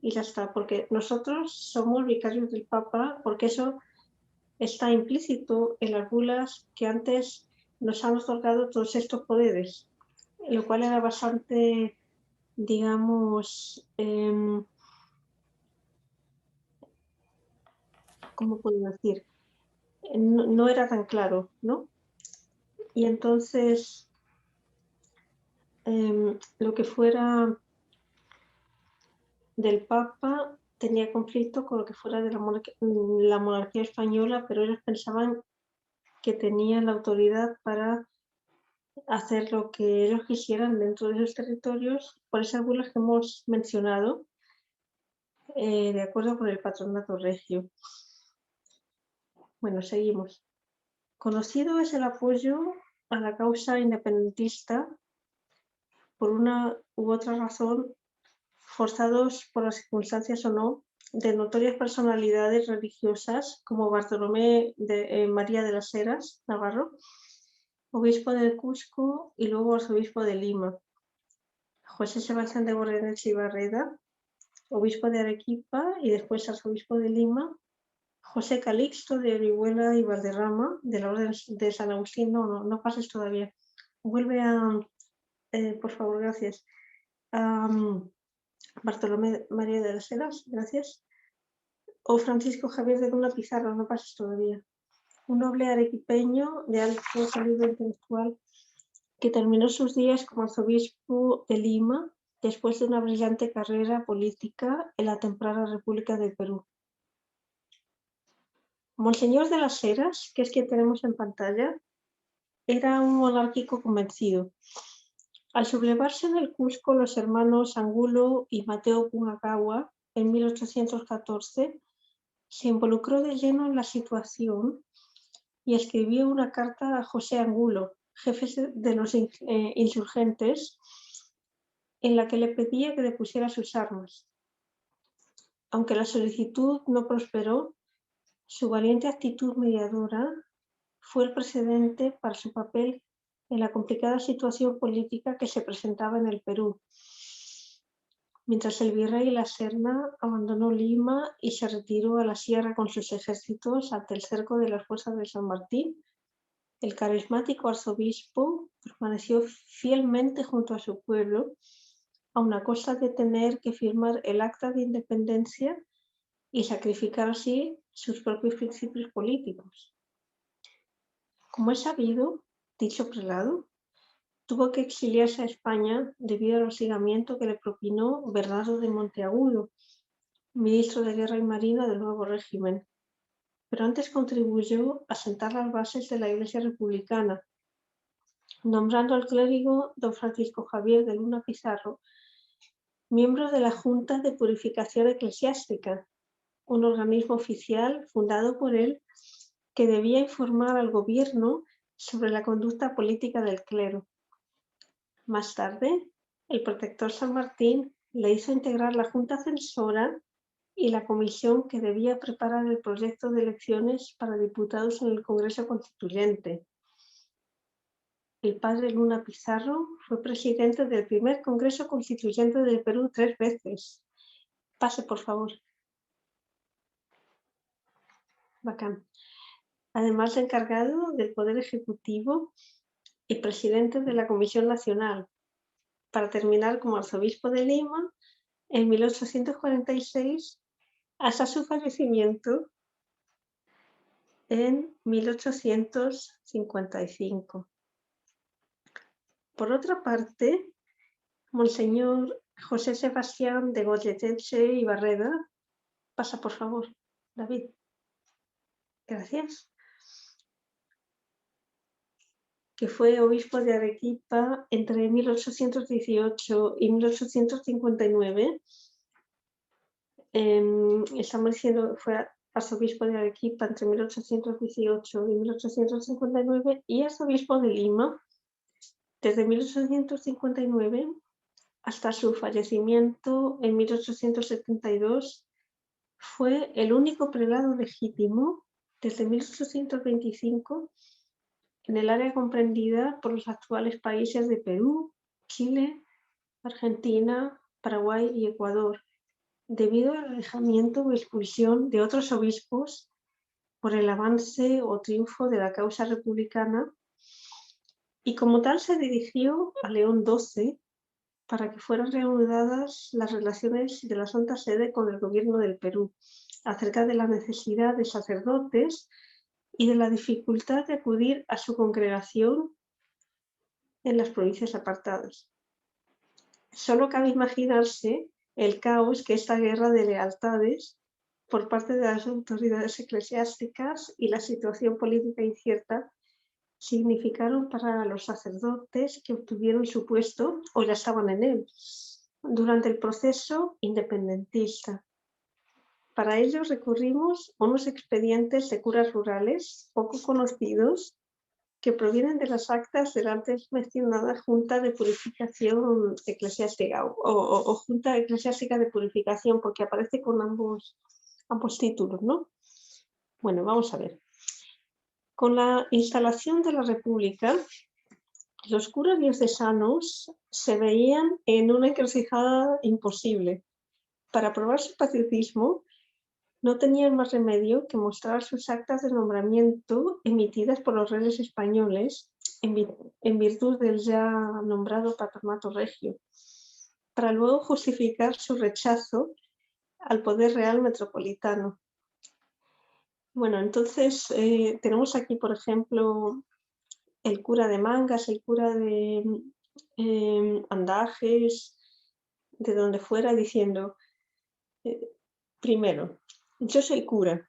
Y ya está, porque nosotros somos vicarios del Papa, porque eso está implícito en las bulas que antes nos han otorgado todos estos poderes, lo cual era bastante, digamos, ¿cómo puedo decir? No era tan claro, ¿no? Y entonces, lo que fuera del Papa tenía conflicto con lo que fuera de la monarquía española, pero ellos pensaban que tenían la autoridad para hacer lo que ellos quisieran dentro de esos territorios, por esas bulas que hemos mencionado, de acuerdo con el patronato regio. Bueno, seguimos. Conocido es el apoyo a la causa independentista por una u otra razón, forzados por las circunstancias o no, de notorias personalidades religiosas como Bartolomé de María de las Heras, Navarro, obispo de Cusco y luego arzobispo de Lima, José Sebastián de Goyeneche y Barreda, obispo de Arequipa y después arzobispo de Lima, José Calixto de Orihuela y Valderrama, de la Orden de San Agustín. No pases todavía. Vuelve a, por favor, gracias. Bartolomé María de las Heras, gracias. O Francisco Javier de Luna Pizarro, no pases todavía. Un noble arequipeño de alto calibre intelectual que terminó sus días como arzobispo de Lima después de una brillante carrera política en la temprana República del Perú. Monseñor de las Heras, que es quien tenemos en pantalla, era un monárquico convencido. Al sublevarse en el Cusco los hermanos Angulo y Mateo Pumacahua en 1814, se involucró de lleno en la situación y escribió una carta a José Angulo, jefe de los insurgentes, en la que le pedía que depusiera sus armas. Aunque la solicitud no prosperó, su valiente actitud mediadora fue el precedente para su papel en la complicada situación política que se presentaba en el Perú. Mientras el virrey La Serna abandonó Lima y se retiró a la sierra con sus ejércitos ante el cerco de las fuerzas de San Martín, el carismático arzobispo permaneció fielmente junto a su pueblo, aun a costa de tener que firmar el acta de independencia y sacrificar así sus propios principios políticos. Como es sabido, dicho prelado tuvo que exiliarse a España debido al hostigamiento que le propinó Bernardo de Monteagudo, ministro de Guerra y Marina del nuevo régimen, pero antes contribuyó a sentar las bases de la Iglesia republicana, nombrando al clérigo don Francisco Javier de Luna Pizarro miembro de la Junta de Purificación Eclesiástica, un organismo oficial fundado por él que debía informar al gobierno sobre la conducta política del clero. Más tarde, el protector San Martín le hizo integrar la Junta Censora y la comisión que debía preparar el proyecto de elecciones para diputados en el Congreso Constituyente. El padre Luna Pizarro fue presidente del primer Congreso Constituyente del Perú 3 veces. Pase, por favor. Bacán. Además, encargado del Poder Ejecutivo y presidente de la Comisión Nacional, para terminar como arzobispo de Lima en 1846 hasta su fallecimiento en 1855. Por otra parte, Monseñor José Sebastián de Goyeneche y Barreda, pasa por favor, David. Gracias. Que fue obispo de Arequipa entre 1818 y 1859. Estamos diciendo que fue arzobispo de Arequipa entre 1818 y 1859 y arzobispo de Lima desde 1859 hasta su fallecimiento en 1872. Fue el único prelado legítimo desde 1825 en el área comprendida por los actuales países de Perú, Chile, Argentina, Paraguay y Ecuador, debido al alejamiento o expulsión de otros obispos por el avance o triunfo de la causa republicana, y como tal se dirigió a León XII para que fueran reanudadas las relaciones de la Santa Sede con el gobierno del Perú, acerca de la necesidad de sacerdotes y de la dificultad de acudir a su congregación en las provincias apartadas. Solo cabe imaginarse el caos que esta guerra de lealtades por parte de las autoridades eclesiásticas y la situación política incierta significaron para los sacerdotes que obtuvieron su puesto o ya estaban en él durante el proceso independentista. Para ello recurrimos a unos expedientes de curas rurales poco conocidos que provienen de las actas de la antes mencionada Junta de Purificación Eclesiástica o Junta Eclesiástica de Purificación, porque aparece con ambos títulos, ¿no? Bueno, vamos a ver. Con la instalación de la República, los curas diocesanos se veían en una encrucijada imposible. Para probar su patriotismo, no tenían más remedio que mostrar sus actas de nombramiento emitidas por los reyes españoles en virtud del ya nombrado patronato regio, para luego justificar su rechazo al poder real metropolitano. Bueno, entonces tenemos aquí, por ejemplo, el cura de Mangas, el cura de Andajes, de donde fuera, diciendo, primero, yo soy cura,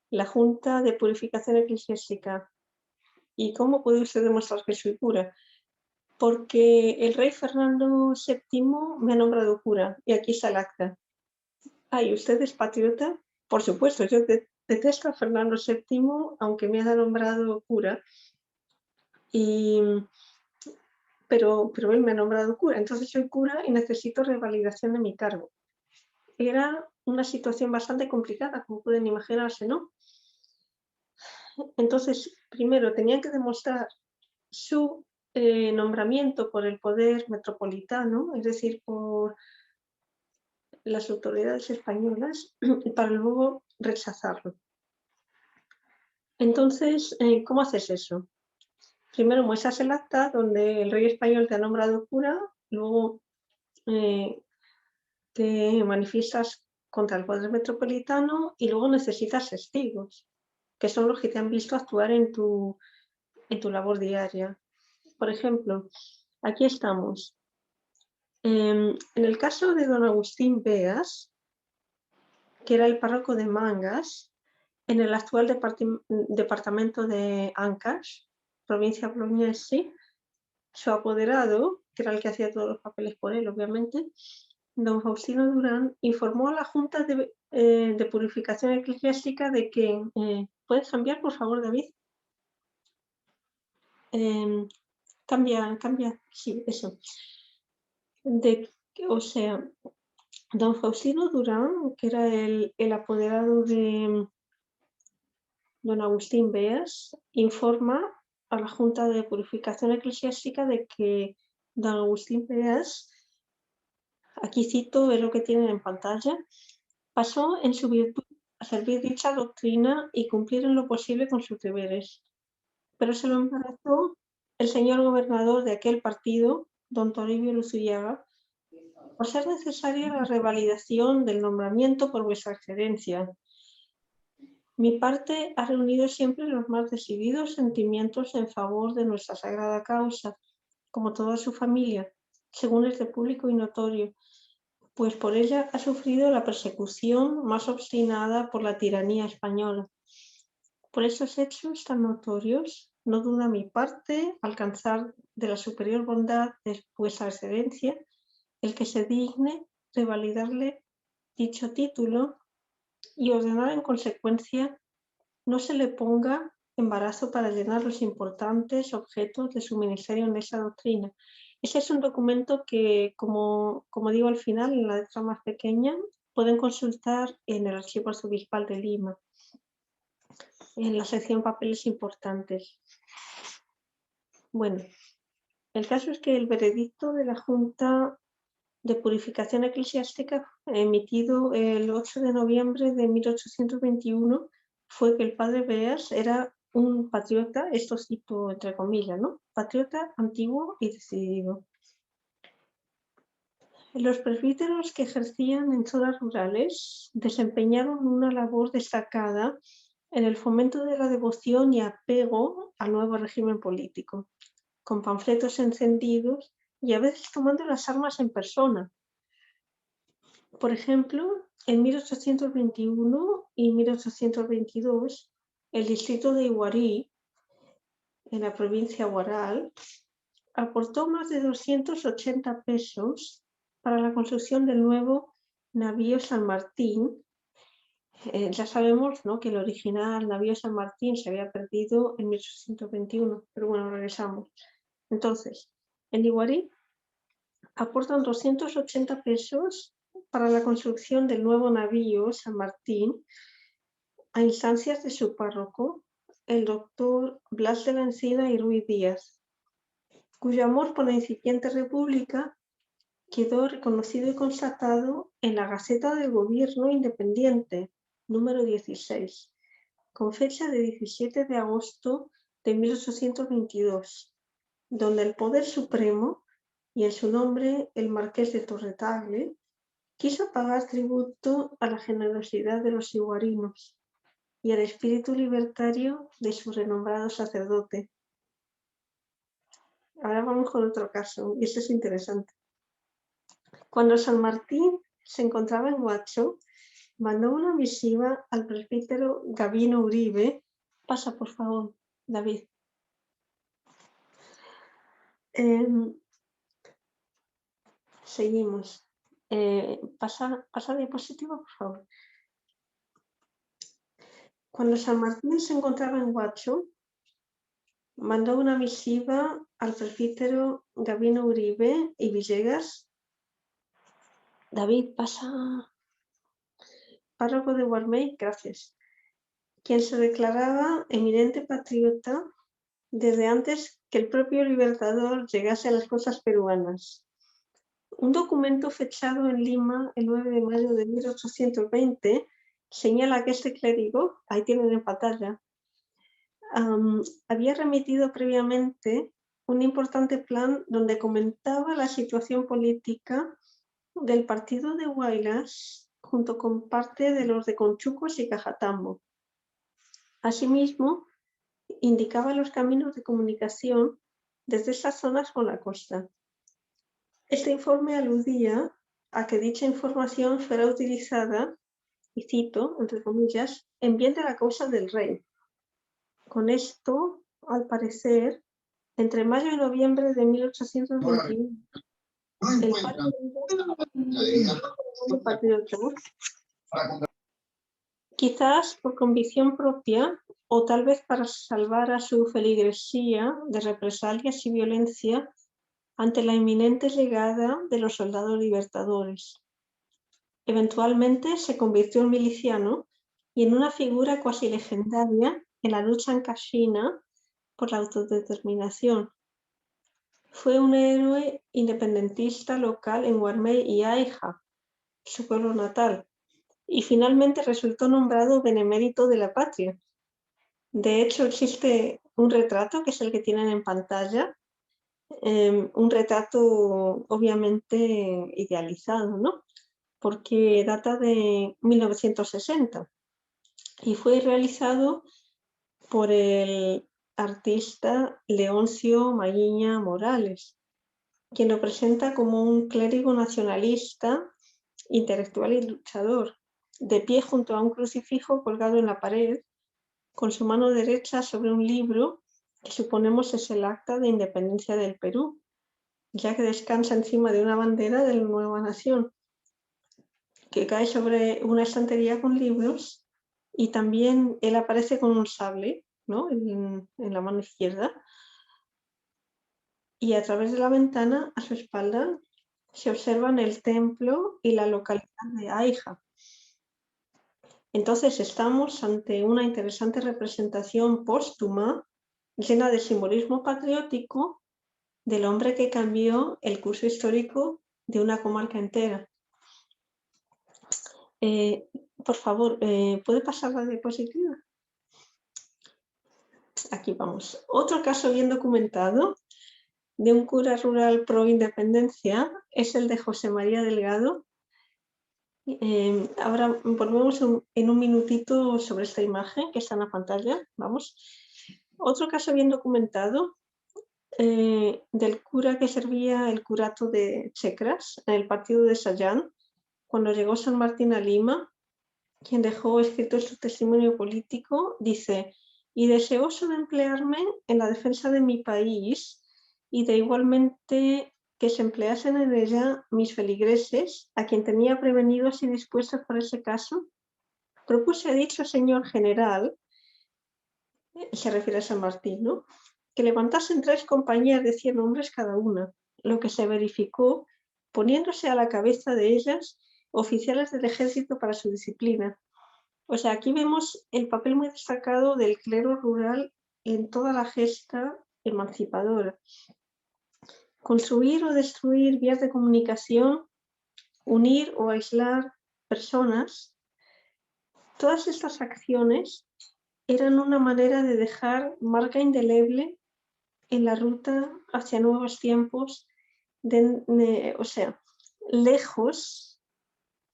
la Junta de Purificación Eclesiástica. ¿Y cómo puede usted demostrar que soy cura? Porque el rey Fernando VII me ha nombrado cura y aquí está el acta. ¿Y usted es patriota? Por supuesto, yo detesto a Fernando VII, aunque me haya nombrado cura. Pero él me ha nombrado cura, entonces soy cura y necesito revalidación de mi cargo. Era una situación bastante complicada, como pueden imaginarse, ¿no? Entonces, primero tenían que demostrar su nombramiento por el poder metropolitano, es decir, por las autoridades españolas, para luego rechazarlo. Entonces, ¿cómo haces eso? Primero muestras el acta donde el rey español te ha nombrado cura, luego te manifiestas contra el poder metropolitano y luego necesitas testigos, que son los que te han visto actuar en tu labor diaria. Por ejemplo, aquí estamos. En el caso de don Agustín Beas, que era el párroco de Mangas, en el actual departamento de Ancash, provincia bolognesi, su apoderado, que era el que hacía todos los papeles por él, obviamente, don Faustino Durán, informó a la Junta de Purificación Eclesiástica de que... ¿Puedes cambiar, por favor, David? Cambia, sí, eso. O sea, don Faustino Durán, que era el apoderado de don Agustín Beas, informa a la Junta de Purificación Eclesiástica de que don Agustín Beas, aquí cito, es lo que tienen en pantalla, pasó en su virtud a servir dicha doctrina y cumplir en lo posible con sus deberes. Pero se lo embarazó el señor gobernador de aquel partido, don Toribio Luzuyaga, por ser necesaria la revalidación del nombramiento por vuestra excelencia. Mi parte ha reunido siempre los más decididos sentimientos en favor de nuestra sagrada causa, como toda su familia, según es de público y notorio, pues por ella ha sufrido la persecución más obstinada por la tiranía española. Por esos hechos tan notorios, no duda mi parte alcanzar de la superior bondad de vuestra excelencia el que se digne revalidarle dicho título y ordenar en consecuencia no se le ponga embarazo para llenar los importantes objetos de su ministerio en esa doctrina. Ese es un documento que, como digo al final, en la letra más pequeña, pueden consultar en el Archivo Arzobispal de Lima. en la sección papeles importantes. Bueno, el caso es que el veredicto de la Junta de Purificación Eclesiástica, emitido el 8 de noviembre de 1821, fue que el padre Beers era un patriota, esto cito entre comillas, ¿no? Patriota antiguo y decidido. Los presbíteros que ejercían en zonas rurales desempeñaron una labor destacada en el fomento de la devoción y apego al nuevo régimen político, con panfletos encendidos y a veces tomando las armas en persona. Por ejemplo, en 1821 y 1822, el distrito de Iguarí, en la provincia Huaral, aportó más de 280 pesos para la construcción del nuevo navío San Martín. Ya sabemos, ¿no?, que el original navío San Martín se había perdido en 1821, pero bueno, regresamos. Entonces, en Iguarí aportan 280 pesos para la construcción del nuevo navío San Martín a instancias de su párroco, el doctor Blas de la Encina y Ruiz Díaz, cuyo amor por la incipiente república quedó reconocido y constatado en la Gaceta del Gobierno Independiente, número 16, con fecha de 17 de agosto de 1822, donde el Poder Supremo, y en su nombre el Marqués de Torretagle, quiso pagar tributo a la generosidad de los iguarinos y al espíritu libertario de su renombrado sacerdote. Ahora vamos con otro caso, y este es interesante. Cuando San Martín se encontraba en Huacho, mandó una misiva al presbítero Gabino Uribe. Pasa, por favor, David. Seguimos. Pasa diapositiva, por favor. Cuando San Martín se encontraba en Huacho, mandó una misiva al presbítero Gabino Uribe y Villegas. David, pasa. Párroco de Guarmey, gracias. Quien se declaraba eminente patriota desde antes que el propio Libertador llegase a las costas peruanas. Un documento fechado en Lima el 9 de mayo de 1820 señala que este clérigo, ahí tienen en pantalla, había remitido previamente un importante plan donde comentaba la situación política del partido de Huaylas junto con parte de los de Conchucos y Cajatambo. Asimismo, indicaba los caminos de comunicación desde esas zonas con la costa. Este informe aludía a que dicha información fuera utilizada, y cito, entre comillas, en bien de la causa del rey. Con esto, al parecer, entre mayo y noviembre de 1821, el patriota, quizás por convicción propia o tal vez para salvar a su feligresía de represalias y violencia ante la inminente llegada de los soldados libertadores. Eventualmente se convirtió en miliciano y en una figura cuasi legendaria en la lucha ancashina por la autodeterminación. Fue un héroe independentista local en Guarmey y Aija, su pueblo natal, y finalmente resultó nombrado benemérito de la patria. De hecho, existe un retrato, que es el que tienen en pantalla, un retrato obviamente idealizado, ¿no?, porque data de 1960 y fue realizado por el artista Leoncio Maguiña Morales, quien lo presenta como un clérigo nacionalista, intelectual y luchador, de pie junto a un crucifijo colgado en la pared, con su mano derecha sobre un libro que suponemos es el Acta de Independencia del Perú, ya que descansa encima de una bandera de la nueva nación, que cae sobre una estantería con libros, y también él aparece con un sable, ¿no?, en la mano izquierda, y a través de la ventana a su espalda se observan el templo y la localidad de Aija. Entonces estamos ante una interesante representación póstuma llena de simbolismo patriótico del hombre que cambió el curso histórico de una comarca entera. Por favor, ¿puede pasar la diapositiva? Aquí vamos. Otro caso bien documentado de un cura rural pro independencia es el de José María Delgado. Ahora volvemos en un minutito sobre esta imagen que está en la pantalla. Vamos. Otro caso bien documentado del cura que servía el curato de Checras en el partido de Sayán, cuando llegó San Martín a Lima, quien dejó escrito su testimonio político, dice: y deseoso de emplearme en la defensa de mi país y de igualmente que se empleasen en ella mis feligreses, a quien tenía prevenidos y dispuestos para ese caso, propuse a dicho señor general, se refiere a San Martín, ¿no?, que levantasen 3 compañías de 100 hombres cada una, lo que se verificó poniéndose a la cabeza de ellas oficiales del ejército para su disciplina. O sea, aquí vemos el papel muy destacado del clero rural en toda la gesta emancipadora. Construir o destruir vías de comunicación, unir o aislar personas, todas estas acciones eran una manera de dejar marca indeleble en la ruta hacia nuevos tiempos, o sea, lejos,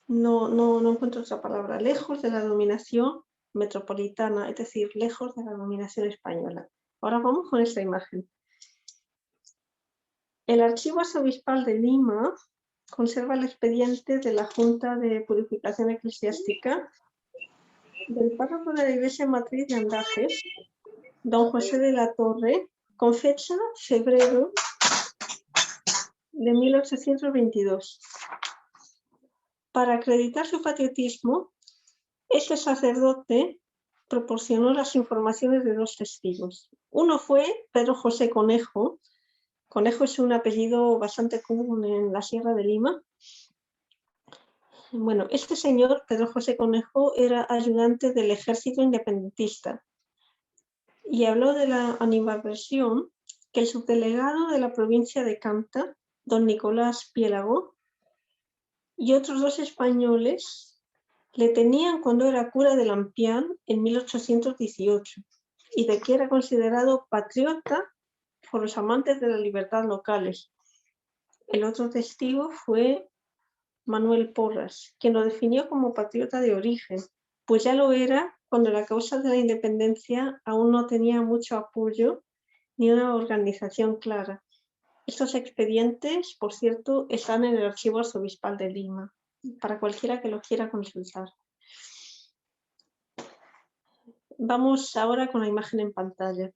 no encuentro otra palabra, lejos de la dominación metropolitana, es decir, lejos de la dominación española. Ahora vamos con esta imagen. El Archivo Arzobispal de Lima conserva el expediente de la Junta de Purificación Eclesiástica del párroco de la Iglesia Matriz de Andajes, don José de la Torre, con fecha febrero de 1822. Para acreditar su patriotismo, este sacerdote proporcionó las informaciones de 2 testigos. Uno fue Pedro José Conejo. Conejo es un apellido bastante común en la Sierra de Lima. Bueno, este señor, Pedro José Conejo, era ayudante del ejército independentista y habló de la animadversión que el subdelegado de la provincia de Canta, don Nicolás Piélago, y otros 2 españoles le tenían cuando era cura de Lampián en 1818 y de que era considerado patriota por los amantes de la libertad locales. El otro testigo fue Manuel Porras, quien lo definió como patriota de origen, pues ya lo era cuando la causa de la independencia aún no tenía mucho apoyo ni una organización clara. Estos expedientes, por cierto, están en el Archivo Arzobispal de Lima, para cualquiera que lo quiera consultar. Vamos ahora con la imagen en pantalla.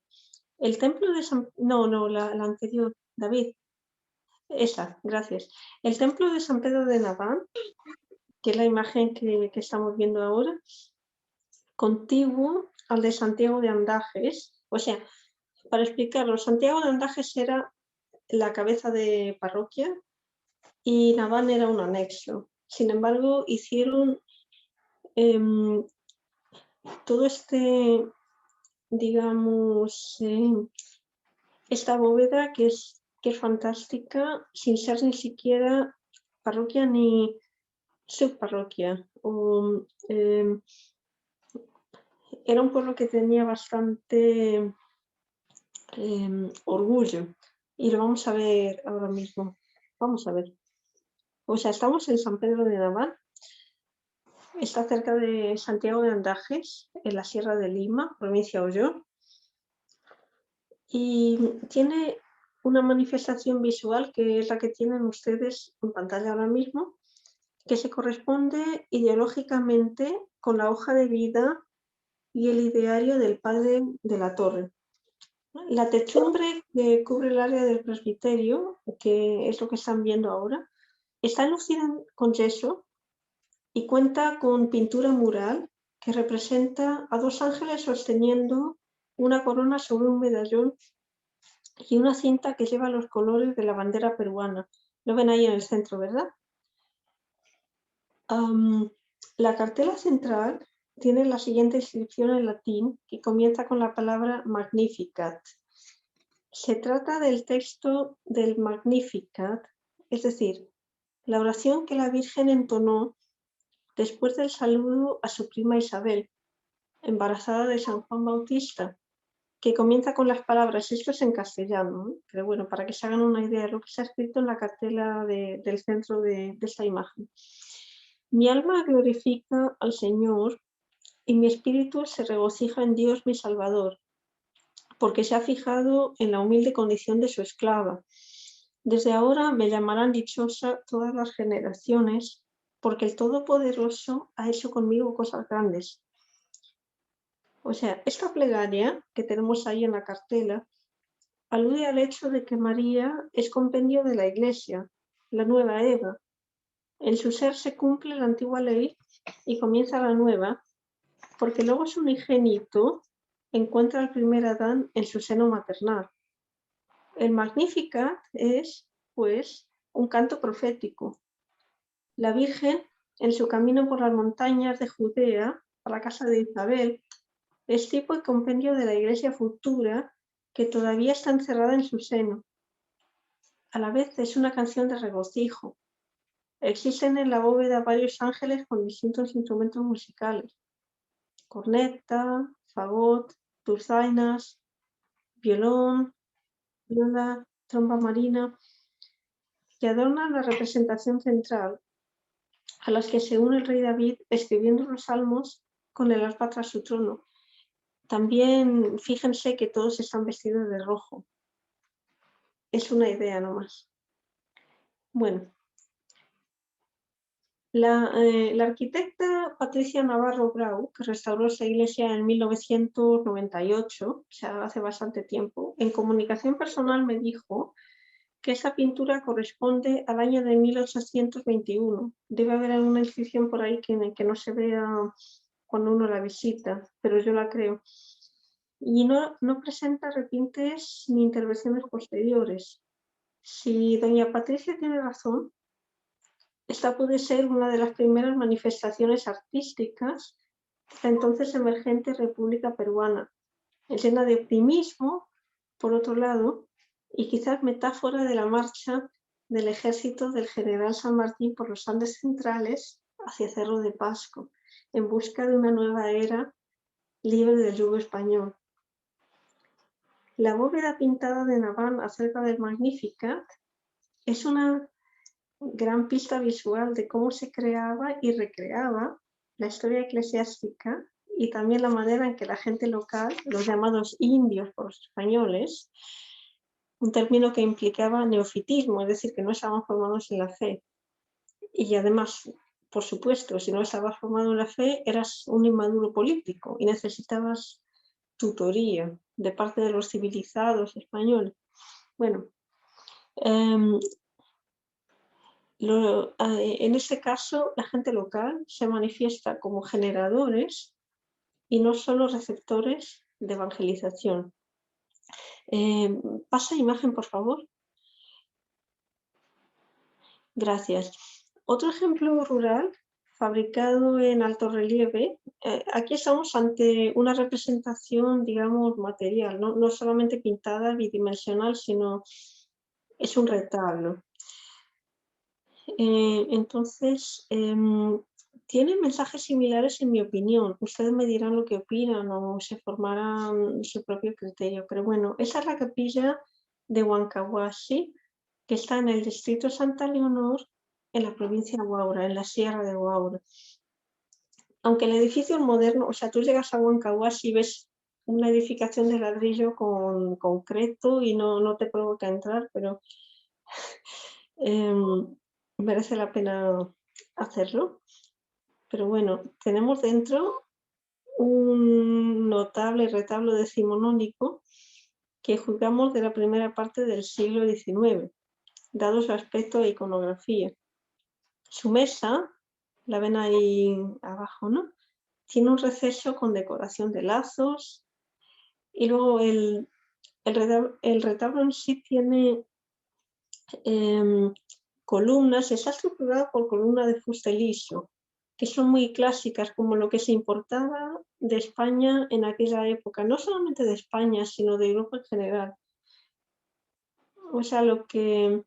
El templo de San... la anterior, David. Esa, gracias. El templo de San Pedro de Naván, que es la imagen que estamos viendo ahora, contiguo al de Santiago de Andajes. O sea, para explicarlo, Santiago de Andajes era la cabeza de parroquia y Naván era un anexo. Sin embargo, hicieron todo este, digamos, esta bóveda que es fantástica, sin ser ni siquiera parroquia ni subparroquia. Era un pueblo que tenía bastante orgullo y lo vamos a ver ahora mismo. Vamos a ver. O sea, estamos en San Pedro de Naván. Está cerca de Santiago de Andajes, en la Sierra de Lima, provincia de Ollón. Y tiene una manifestación visual que es la que tienen ustedes en pantalla ahora mismo, que se corresponde ideológicamente con la hoja de vida y el ideario del padre de la Torre. La techumbre que cubre el área del presbiterio, que es lo que están viendo ahora, está enlucida con yeso y cuenta con pintura mural que representa a 2 ángeles sosteniendo una corona sobre un medallón y una cinta que lleva los colores de la bandera peruana. Lo ven ahí en el centro, ¿verdad? La cartela central tiene la siguiente inscripción en latín, que comienza con la palabra Magnificat. Se trata del texto del Magnificat, es decir, la oración que la Virgen entonó después del saludo a su prima Isabel, embarazada de San Juan Bautista, que comienza con las palabras, esto es en castellano, ¿eh? Pero bueno, para que se hagan una idea de lo que se ha escrito en la cartela del centro de esta imagen. Mi alma glorifica al Señor y mi espíritu se regocija en Dios mi Salvador, porque se ha fijado en la humilde condición de su esclava. Desde ahora me llamarán dichosa todas las generaciones, porque el Todopoderoso ha hecho conmigo cosas grandes. O sea, esta plegaria que tenemos ahí en la cartela alude al hecho de que María es compendio de la Iglesia, la nueva Eva. En su ser se cumple la antigua ley y comienza la nueva, porque luego su unigénito encuentra al primer Adán en su seno maternal. El Magnificat es, pues, un canto profético. La Virgen, en su camino por las montañas de Judea, a la casa de Isabel, es tipo y compendio de la Iglesia futura que todavía está encerrada en su seno. A la vez es una canción de regocijo. Existen en la bóveda varios ángeles con distintos instrumentos musicales: corneta, fagot, dulzainas, violón, viola, trompa marina, que adornan la representación central, a las que se une el rey David escribiendo los salmos con el arpa tras su trono. También fíjense que todos están vestidos de rojo. Es una idea nomás. Bueno, la arquitecta Patricia Navarro Grau, que restauró esta iglesia en 1998, o sea, hace bastante tiempo, en comunicación personal me dijo que esa pintura corresponde al año de 1821. Debe haber alguna inscripción por ahí que no se vea cuando uno la visita, pero yo la creo. Y no presenta repintes ni intervenciones posteriores. Si doña Patricia tiene razón, esta puede ser una de las primeras manifestaciones artísticas de la entonces emergente República Peruana, llena de optimismo, por otro lado, y quizás metáfora de la marcha del ejército del general San Martín por los Andes centrales hacia Cerro de Pasco, en busca de una nueva era libre del yugo español. La bóveda pintada de Naván acerca del Magnificat es una gran pista visual de cómo se creaba y recreaba la historia eclesiástica y también la manera en que la gente local, los llamados indios por los españoles, un término que implicaba neofitismo, es decir, que no estaban formados en la fe. Y además, por supuesto, si no estabas formado en la fe, eras un inmaduro político y necesitabas tutoría de parte de los civilizados españoles. Bueno, en este caso, la gente local se manifiesta como generadores y no solo receptores de evangelización. Pasa imagen, por favor. Gracias. Otro ejemplo rural, fabricado en alto relieve. Aquí estamos ante una representación, digamos, material, no solamente pintada, bidimensional, sino es un retablo. Entonces, tienen mensajes similares en mi opinión. Ustedes me dirán lo que opinan o se formarán su propio criterio. Pero bueno, esa es la capilla de Huancahuasi, que está en el distrito Santa Leonor, en la provincia de Huaura, en la sierra de Huaura. Aunque el edificio es moderno, o sea, tú llegas a Huancahuasi y ves una edificación de ladrillo con concreto y no te provoca entrar, pero merece la pena hacerlo. Pero bueno, tenemos dentro un notable retablo decimonónico que juzgamos de la primera parte del siglo XIX, dado su aspecto e iconografía. Su mesa, la ven ahí abajo, ¿no? Tiene un receso con decoración de lazos y luego el retablo en sí tiene columnas, está estructurado por columna de fuste liso que son muy clásicas, como lo que se importaba de España en aquella época, no solamente de España, sino de Europa en general. O sea, lo que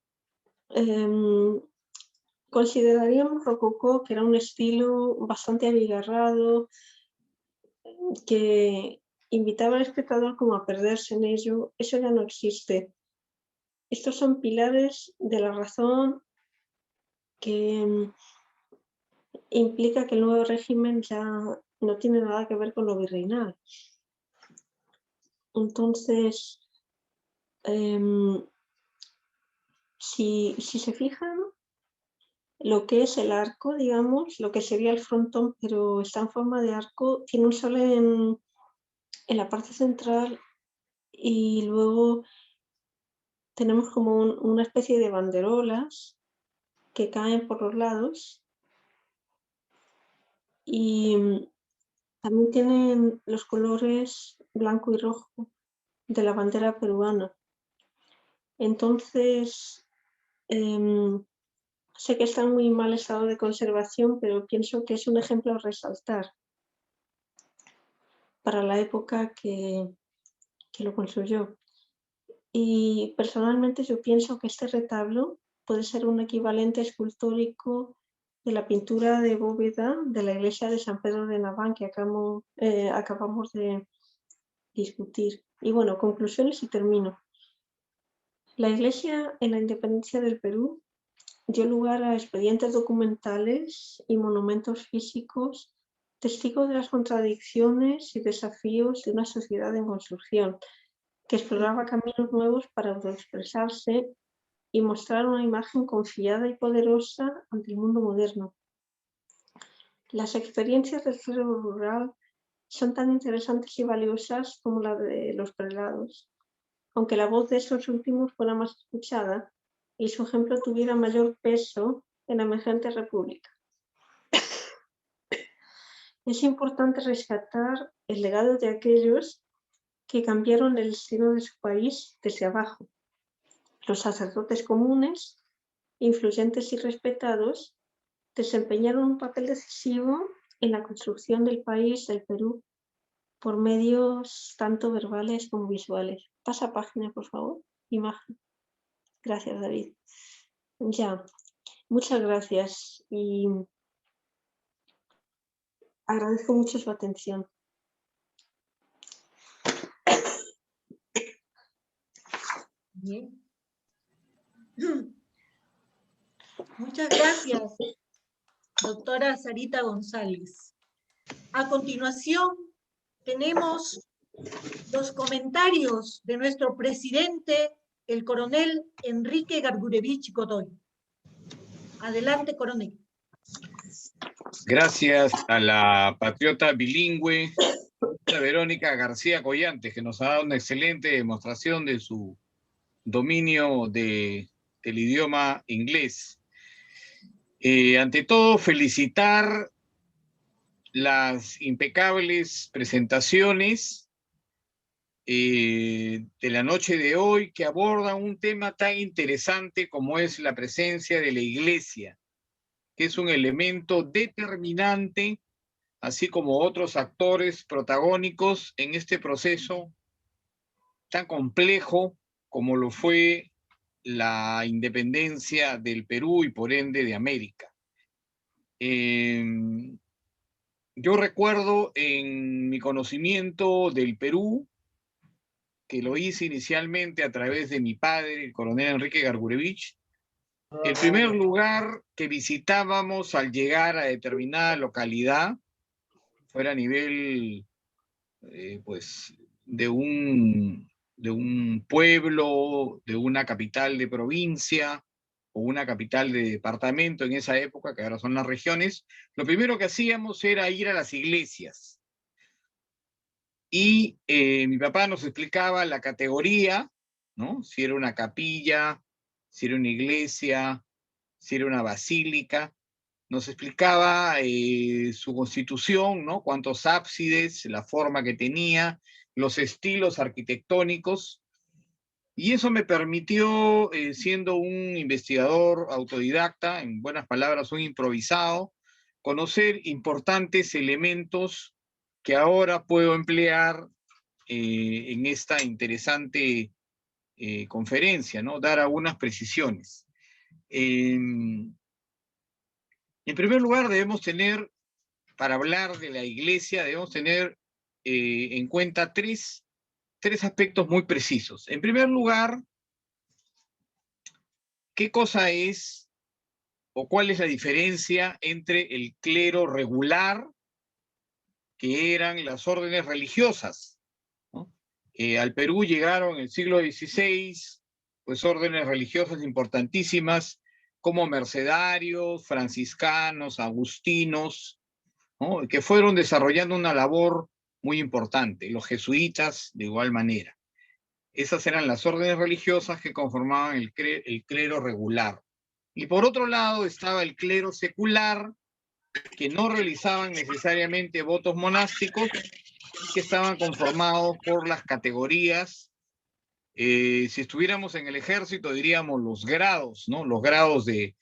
consideraríamos rococó, que era un estilo bastante abigarrado, que invitaba al espectador como a perderse en ello, eso ya no existe. Estos son pilares de la razón que implica que el nuevo régimen ya no tiene nada que ver con lo virreinal. Entonces, si se fijan, lo que es el arco, digamos, lo que sería el frontón, pero está en forma de arco, tiene un sol en la parte central y luego tenemos como una especie de banderolas que caen por los lados y también tienen los colores blanco y rojo de la bandera peruana. Entonces, sé que está en muy mal estado de conservación, pero pienso que es un ejemplo a resaltar para la época que lo construyó. Y personalmente yo pienso que este retablo puede ser un equivalente escultórico de la pintura de bóveda de la iglesia de San Pedro de Naván que acabamos de discutir. Y bueno, conclusiones y termino. La iglesia en la independencia del Perú dio lugar a expedientes documentales y monumentos físicos, testigos de las contradicciones y desafíos de una sociedad en construcción, que exploraba caminos nuevos para autoexpresarse y mostrar una imagen confiada y poderosa ante el mundo moderno. Las experiencias del suelo rural son tan interesantes y valiosas como la de los prelados, aunque la voz de esos últimos fuera más escuchada y su ejemplo tuviera mayor peso en la emergente república. Es importante rescatar el legado de aquellos que cambiaron el destino de su país desde abajo. Los sacerdotes comunes, influyentes y respetados, desempeñaron un papel decisivo en la construcción del país, del Perú, por medios tanto verbales como visuales. Pasa página, por favor. Imagen. Gracias, David. Ya, muchas gracias y agradezco mucho su atención. Bien. Muchas gracias, doctora Sarita González. A continuación, tenemos los comentarios de nuestro presidente, el coronel Enrique Gargurevich Godoy. Adelante, coronel. Gracias a la patriota bilingüe, Verónica García Collantes, que nos ha dado una excelente demostración de su dominio del idioma inglés. Ante todo, felicitar las impecables presentaciones de la noche de hoy, que abordan un tema tan interesante como es la presencia de la Iglesia, que es un elemento determinante, así como otros actores protagónicos en este proceso tan complejo como lo fue la independencia del Perú y por ende de América. Yo recuerdo en mi conocimiento del Perú, que lo hice inicialmente a través de mi padre, el coronel Enrique Gargurevich, el primer lugar que visitábamos al llegar a determinada localidad, fuera a nivel pues, de un pueblo, de una capital de provincia o una capital de departamento en esa época, que ahora son las regiones, lo primero que hacíamos era ir a las iglesias. Y mi papá nos explicaba la categoría, ¿no? Si era una capilla, si era una iglesia, si era una basílica. Nos explicaba su constitución, ¿no? Cuántos ábsides, la forma que tenía, los estilos arquitectónicos. Y eso me permitió, siendo un investigador autodidacta, en buenas palabras, un improvisado, conocer importantes elementos que ahora puedo emplear en esta interesante conferencia, ¿no? Dar algunas precisiones. En primer lugar, debemos tener, para hablar de la iglesia, debemos tener en cuenta tres aspectos muy precisos. En primer lugar, ¿qué cosa es o cuál es la diferencia entre el clero regular, que eran las órdenes religiosas, ¿no? Al Perú llegaron en el siglo XVI, pues órdenes religiosas importantísimas como mercedarios, franciscanos, agustinos, ¿no? Que fueron desarrollando una labor muy importante, los jesuitas de igual manera. Esas eran las órdenes religiosas que conformaban el clero regular. Y por otro lado estaba el clero secular, que no realizaban necesariamente votos monásticos, que estaban conformados por las categorías. Si estuviéramos en el ejército, diríamos los grados, ¿no? Los grados de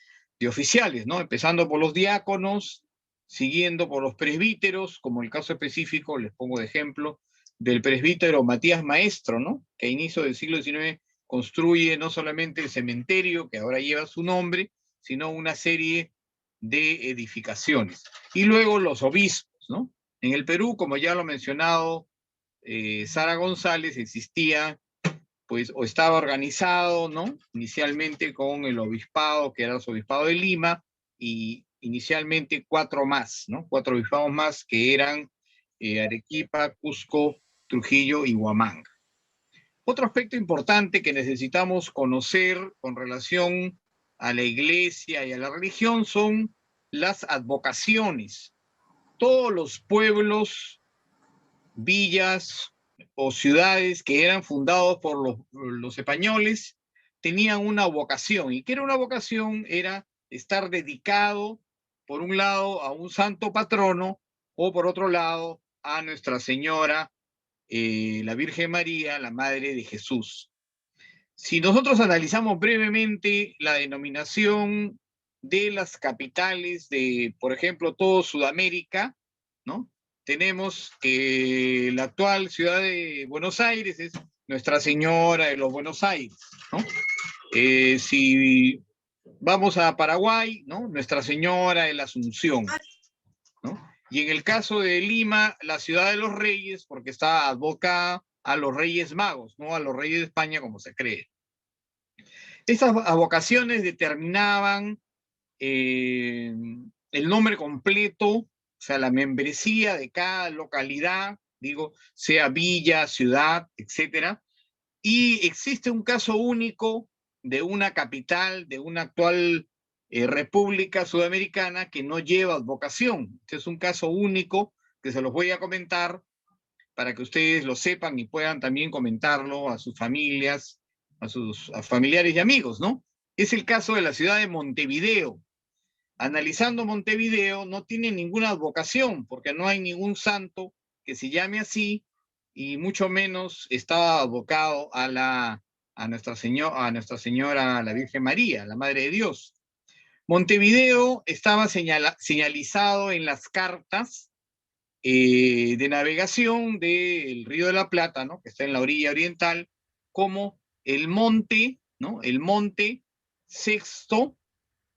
oficiales, ¿no? Empezando por los diáconos, siguiendo por los presbíteros, como el caso específico, les pongo de ejemplo, del presbítero Matías Maestro, ¿no? Que a inicio del siglo XIX construye no solamente el cementerio, que ahora lleva su nombre, sino una serie de edificaciones. Y luego los obispos, ¿no? En el Perú, como ya lo ha mencionado Sara González, existía, pues, o estaba organizado, ¿no? Inicialmente con el obispado, que era el obispado de Lima, y inicialmente 4 más, ¿no? 4 obispados más, que eran Arequipa, Cusco, Trujillo y Huamanga. Otro aspecto importante que necesitamos conocer con relación a la iglesia y a la religión son las advocaciones. Todos los pueblos, villas o ciudades que eran fundados por los españoles tenían una vocación. ¿Y qué era una vocación? Era estar dedicado, por un lado, a un santo patrono, o por otro lado, a Nuestra Señora, la Virgen María, la Madre de Jesús. Si nosotros analizamos brevemente la denominación de las capitales de, por ejemplo, todo Sudamérica, ¿no? Tenemos que la actual ciudad de Buenos Aires es Nuestra Señora de los Buenos Aires, ¿no? Si vamos a Paraguay, ¿no? Nuestra Señora de la Asunción, ¿no? Y en el caso de Lima, la ciudad de los reyes, porque está advocada a los reyes magos, no a los reyes de España como se cree. Estas advocaciones determinaban el nombre completo, o sea, la membresía de cada localidad, digo, sea villa, ciudad, etcétera. Y existe un caso único de una capital, de una actual república sudamericana que no lleva advocación. Este es un caso único que se los voy a comentar para que ustedes lo sepan y puedan también comentarlo a sus familias, a sus familiares y amigos, ¿no? Es el caso de la ciudad de Montevideo. Analizando Montevideo, no tiene ninguna advocación, porque no hay ningún santo que se llame así, y mucho menos está advocado a Nuestra Señora, la Virgen María, la Madre de Dios. Montevideo estaba señalizado en las cartas de navegación del Río de la Plata, ¿no? Que está en la orilla oriental, como el monte, ¿no? El monte sexto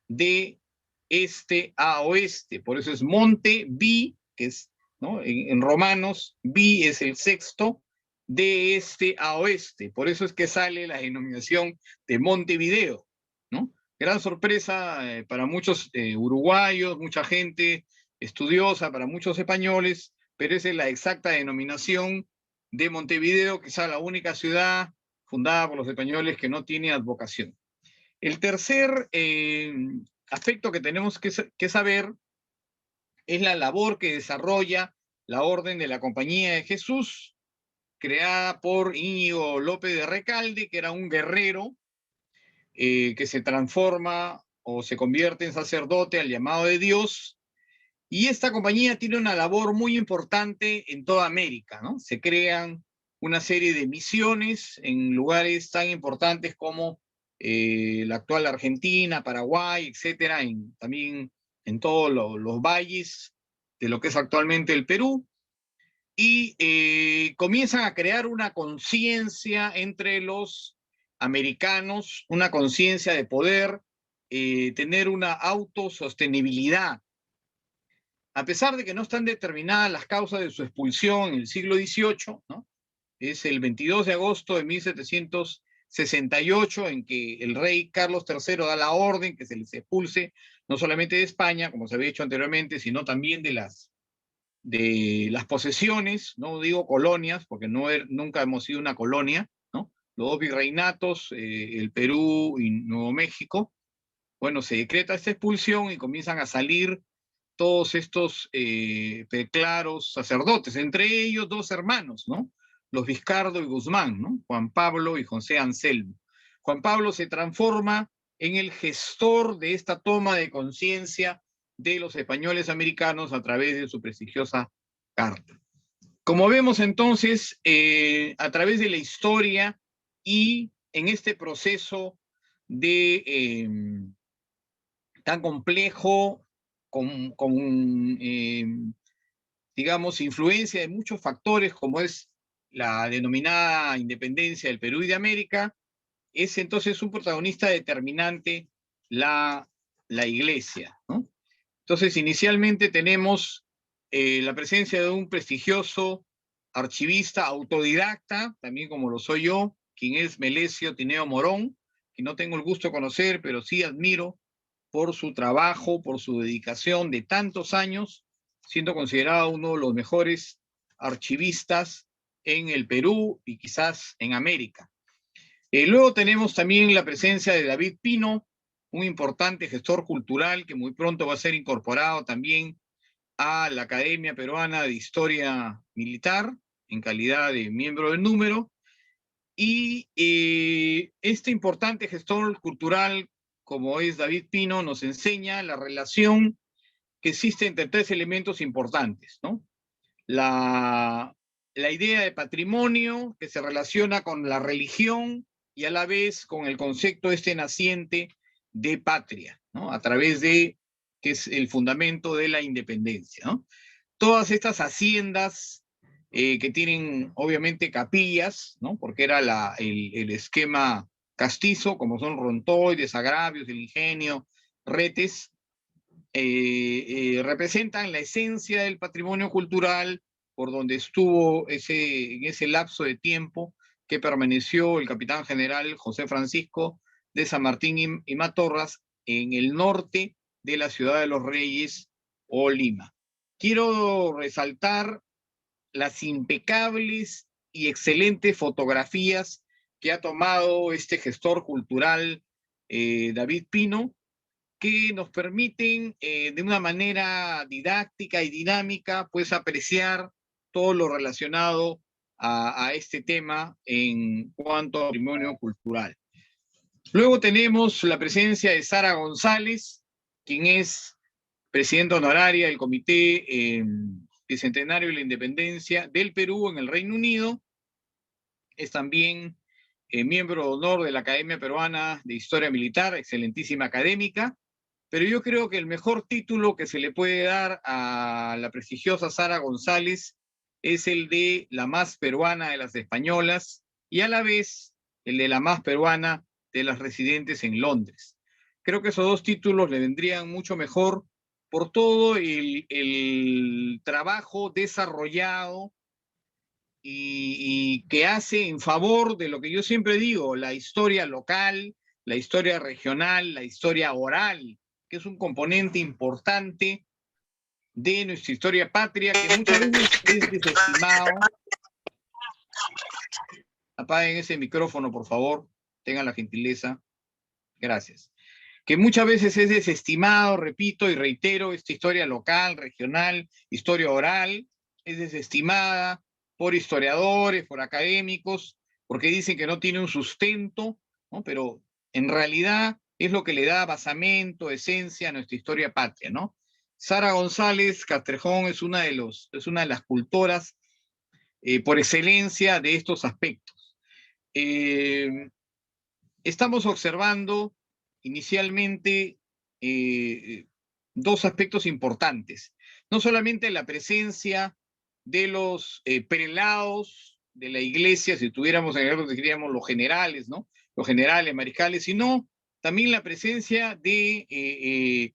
de este a oeste. Por eso es Monte Vi, que es, ¿no? En romanos, Vi es el sexto, de este a oeste. Por eso es que sale la denominación de Montevideo, ¿no? Gran sorpresa para muchos uruguayos, mucha gente estudiosa, para muchos españoles, pero esa es la exacta denominación de Montevideo, que es la única ciudad fundada por los españoles que no tiene advocación. El tercer aspecto que tenemos que saber es la labor que desarrolla la Orden de la Compañía de Jesús, creada por Íñigo López de Recalde, que era un guerrero que se transforma o se convierte en sacerdote al llamado de Dios. Y esta compañía tiene una labor muy importante en toda América, ¿no? Se crean una serie de misiones en lugares tan importantes como la actual Argentina, Paraguay, etcétera, también en todos los valles de lo que es actualmente el Perú, y comienzan a crear una conciencia entre los americanos, una conciencia de poder tener una autosostenibilidad. A pesar de que no están determinadas las causas de su expulsión en el siglo XVIII, ¿no? Es el 22 de agosto de 1768 en que el rey Carlos III da la orden que se les expulse no solamente de España, como se había hecho anteriormente, sino también de las posesiones, no digo colonias, porque nunca hemos sido una colonia, ¿no? Los dos virreinatos, el Perú y Nuevo México. Bueno, se decreta esta expulsión y comienzan a salir todos estos preclaros sacerdotes, entre ellos dos hermanos, ¿no? Los Vizcardo y Guzmán, ¿no? Juan Pablo y José Anselmo. Juan Pablo se transforma en el gestor de esta toma de conciencia de los españoles americanos a través de su prestigiosa carta. Como vemos entonces, a través de la historia y en este proceso de tan complejo, digamos, influencia de muchos factores, como es la denominada independencia del Perú y de América, es entonces un protagonista determinante la Iglesia, ¿no? Entonces, inicialmente tenemos la presencia de un prestigioso archivista autodidacta, también como lo soy yo, quien es Melesio Tineo Morón, que no tengo el gusto de conocer, pero sí admiro por su trabajo, por su dedicación de tantos años, siendo considerado uno de los mejores archivistas en el Perú y quizás en América. Luego tenemos también la presencia de David Pino, un importante gestor cultural que muy pronto va a ser incorporado también a la Academia Peruana de Historia Militar, en calidad de miembro del número. Y este importante gestor cultural, como es David Pino, nos enseña la relación que existe entre tres elementos importantes, ¿no? La idea de patrimonio, que se relaciona con la religión y a la vez con el concepto naciente de patria, ¿no? A través de, que es el fundamento de la independencia, ¿no? Todas estas haciendas que tienen obviamente capillas, ¿no? Porque era el esquema castizo, como son Rontoy, Desagravios, El Ingenio, Retes, representan la esencia del patrimonio cultural por donde estuvo en ese lapso de tiempo que permaneció el capitán general José Francisco de San Martín y Matorras en el norte de la Ciudad de los Reyes o Lima. Quiero resaltar las impecables y excelentes fotografías que ha tomado este gestor cultural David Pino, que nos permiten de una manera didáctica y dinámica pues apreciar todo lo relacionado a este tema en cuanto a patrimonio cultural. Luego tenemos la presencia de Sara González, quien es presidenta honoraria del Comité Bicentenario de la Independencia del Perú en el Reino Unido. Es también miembro de honor de la Academia Peruana de Historia Militar, excelentísima académica. Pero yo creo que el mejor título que se le puede dar a la prestigiosa Sara González es el de la más peruana de las españolas y a la vez el de la más peruana de las residentes en Londres. Creo que esos dos títulos le vendrían mucho mejor por todo el trabajo desarrollado y que hace en favor de lo que yo siempre digo, la historia local, la historia regional, la historia oral, que es un componente importante de nuestra historia patria, que muchas veces es desestimado. Apaguen ese micrófono, por favor, tengan la gentileza. Gracias. Que muchas veces es desestimado, repito y reitero, esta historia local, regional, historia oral, es desestimada por historiadores, por académicos, porque dicen que no tiene un sustento, ¿no? Pero en realidad es lo que le da basamento, esencia a nuestra historia patria, ¿no? Sara González Castrejón es una de las cultoras por excelencia de estos aspectos. Estamos observando inicialmente dos aspectos importantes. No solamente la presencia de los prelados de la iglesia, si tuviéramos en el diríamos los generales, ¿no? Los generales, mariscales, sino también la presencia de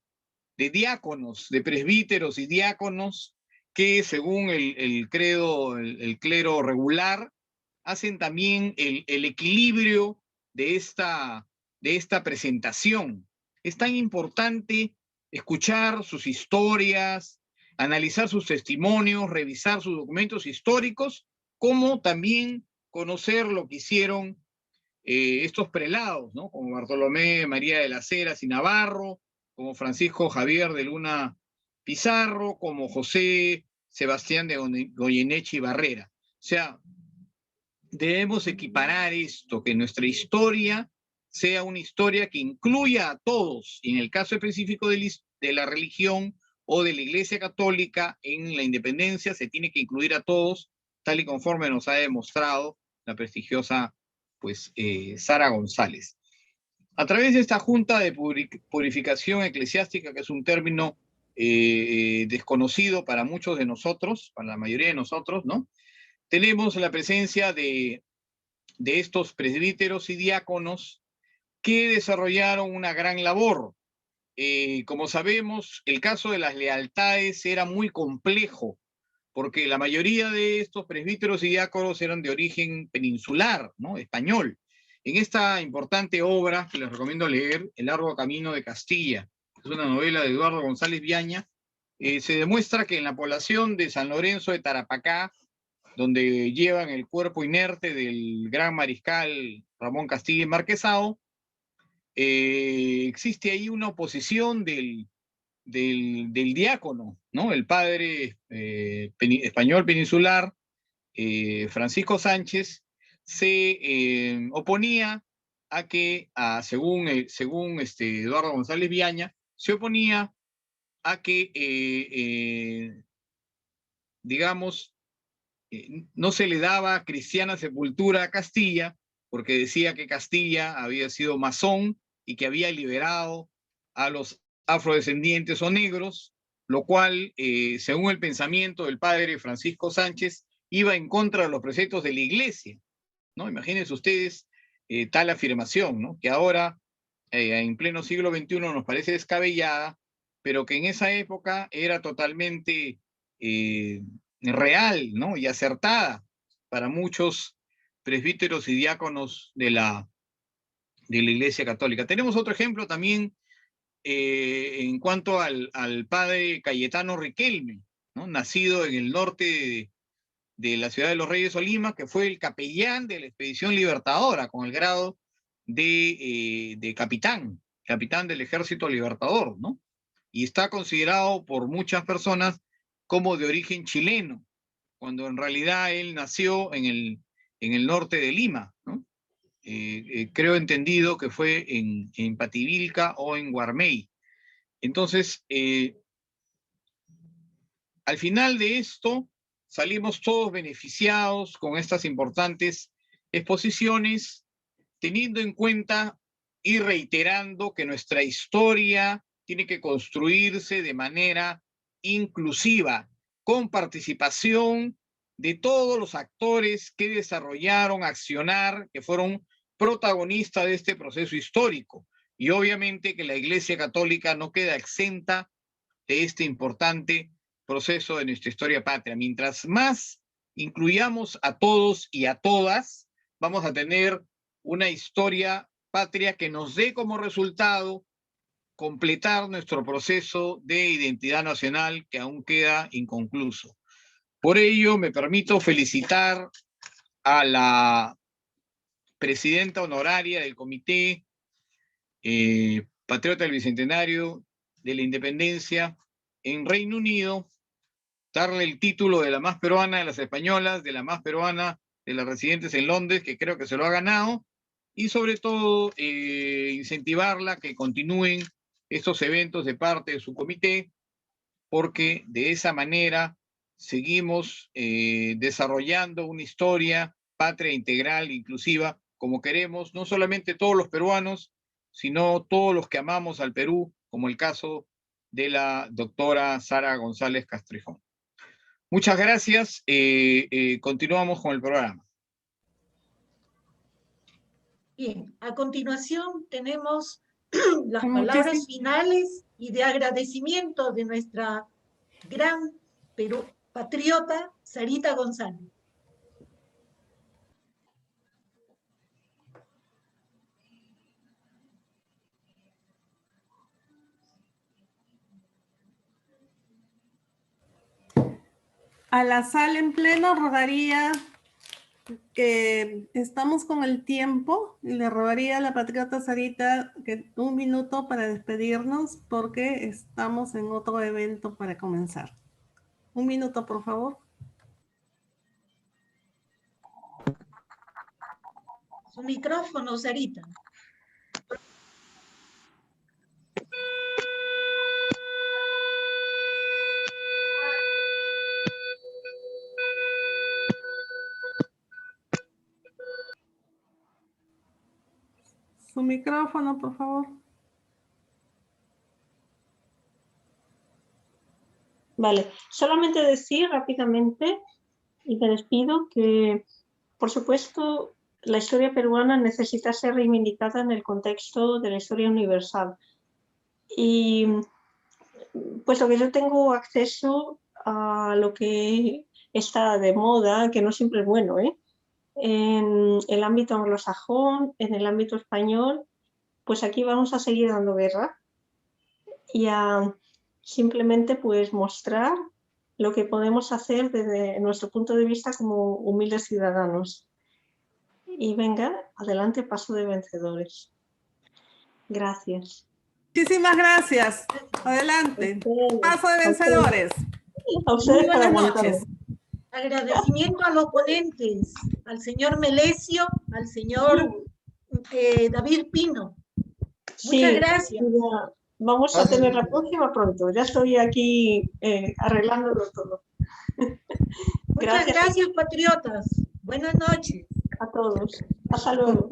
diáconos, de presbíteros y diáconos que según el credo, el clero regular, hacen también el equilibrio de esta presentación. Es tan importante escuchar sus historias, analizar sus testimonios, revisar sus documentos históricos, como también conocer lo que hicieron estos prelados, ¿no? Como Bartolomé María de las Heras y Navarro, como Francisco Javier de Luna Pizarro, como José Sebastián de Goyeneche y Barrera. O sea, debemos equiparar esto, que nuestra historia sea una historia que incluya a todos, y en el caso específico de la religión o de la Iglesia Católica, en la independencia se tiene que incluir a todos, tal y conforme nos ha demostrado la prestigiosa Sara González. A través de esta Junta de Purificación Eclesiástica, que es un término desconocido para muchos de nosotros, para la mayoría de nosotros, ¿no? Tenemos la presencia de estos presbíteros y diáconos que desarrollaron una gran labor. Como sabemos, el caso de las lealtades era muy complejo, porque la mayoría de estos presbíteros y diáconos eran de origen peninsular, ¿no? Español. En esta importante obra, que les recomiendo leer, El largo camino de Castilla, es una novela de Eduardo González Viaña, se demuestra que en la población de San Lorenzo de Tarapacá, donde llevan el cuerpo inerte del gran mariscal Ramón Castilla y Marquesado, existe ahí una oposición del diácono, ¿no? El padre español peninsular, Francisco Sánchez, se oponía a que, según Eduardo González Viaña, se oponía a que, digamos, no se le daba cristiana sepultura a Castilla, porque decía que Castilla había sido masón y que había liberado a los afrodescendientes o negros, lo cual, según el pensamiento del padre Francisco Sánchez, iba en contra de los preceptos de la iglesia, ¿no? Imagínense ustedes tal afirmación, ¿no? Que ahora, en pleno siglo XXI, nos parece descabellada, pero que en esa época era totalmente real, ¿no? Y acertada para muchos presbíteros y diáconos de la Iglesia Católica. Tenemos otro ejemplo también en cuanto al padre Cayetano Riquelme, ¿no? Nacido en el norte de la ciudad de Los Reyes o Lima, que fue el capellán de la expedición libertadora con el grado de capitán del ejército libertador, ¿no? Y está considerado por muchas personas como de origen chileno, cuando en realidad él nació en el norte de Lima, ¿no? Creo entendido que fue en Pativilca o en Guarmey. Entonces, al final de esto, salimos todos beneficiados con estas importantes exposiciones, teniendo en cuenta y reiterando que nuestra historia tiene que construirse de manera inclusiva, con participación de todos los actores que desarrollaron accionar, que fueron protagonistas de este proceso histórico. Y obviamente que la Iglesia Católica no queda exenta de este importante proceso de nuestra historia patria. Mientras más incluyamos a todos y a todas, vamos a tener una historia patria que nos dé como resultado completar nuestro proceso de identidad nacional que aún queda inconcluso. Por ello, me permito felicitar a la presidenta honoraria del Comité Patriota del Bicentenario de la Independencia en Reino Unido, darle el título de la más peruana de las españolas, de la más peruana de las residentes en Londres, que creo que se lo ha ganado, y sobre todo incentivarla a que continúen estos eventos de parte de su comité, porque de esa manera seguimos desarrollando una historia patria integral, inclusiva, como queremos, no solamente todos los peruanos, sino todos los que amamos al Perú, como el caso de la doctora Sara González Castrejón. Muchas gracias. Continuamos con el programa. Bien, a continuación tenemos las palabras finales y de agradecimiento de nuestra gran patriota Sarita González. A la sala en pleno rogaría que estamos con el tiempo y le rogaría a la patriota Sarita que 1 minuto para despedirnos porque estamos en otro evento para comenzar. 1 minuto, por favor. Su micrófono, Sarita. Su micrófono, por favor. Vale, solamente decir rápidamente, y me despido, que por supuesto la historia peruana necesita ser reivindicada en el contexto de la historia universal. Y puesto que yo tengo acceso a lo que está de moda, que no siempre es bueno, en el ámbito anglosajón, en el ámbito español, pues aquí vamos a seguir dando guerra y a simplemente pues mostrar lo que podemos hacer desde nuestro punto de vista como humildes ciudadanos. Y venga, adelante, paso de vencedores. Gracias. Muchísimas gracias. Adelante. Paso de vencedores. A ustedes Muy para buenas aguantar. noches. Agradecimiento a los ponentes, al señor Melesio, al señor David Pino. Muchas gracias. Ya, vamos a tener la próxima pronto. Ya estoy aquí arreglándolo todo. Muchas gracias, patriotas. Buenas noches. A todos. Hasta luego.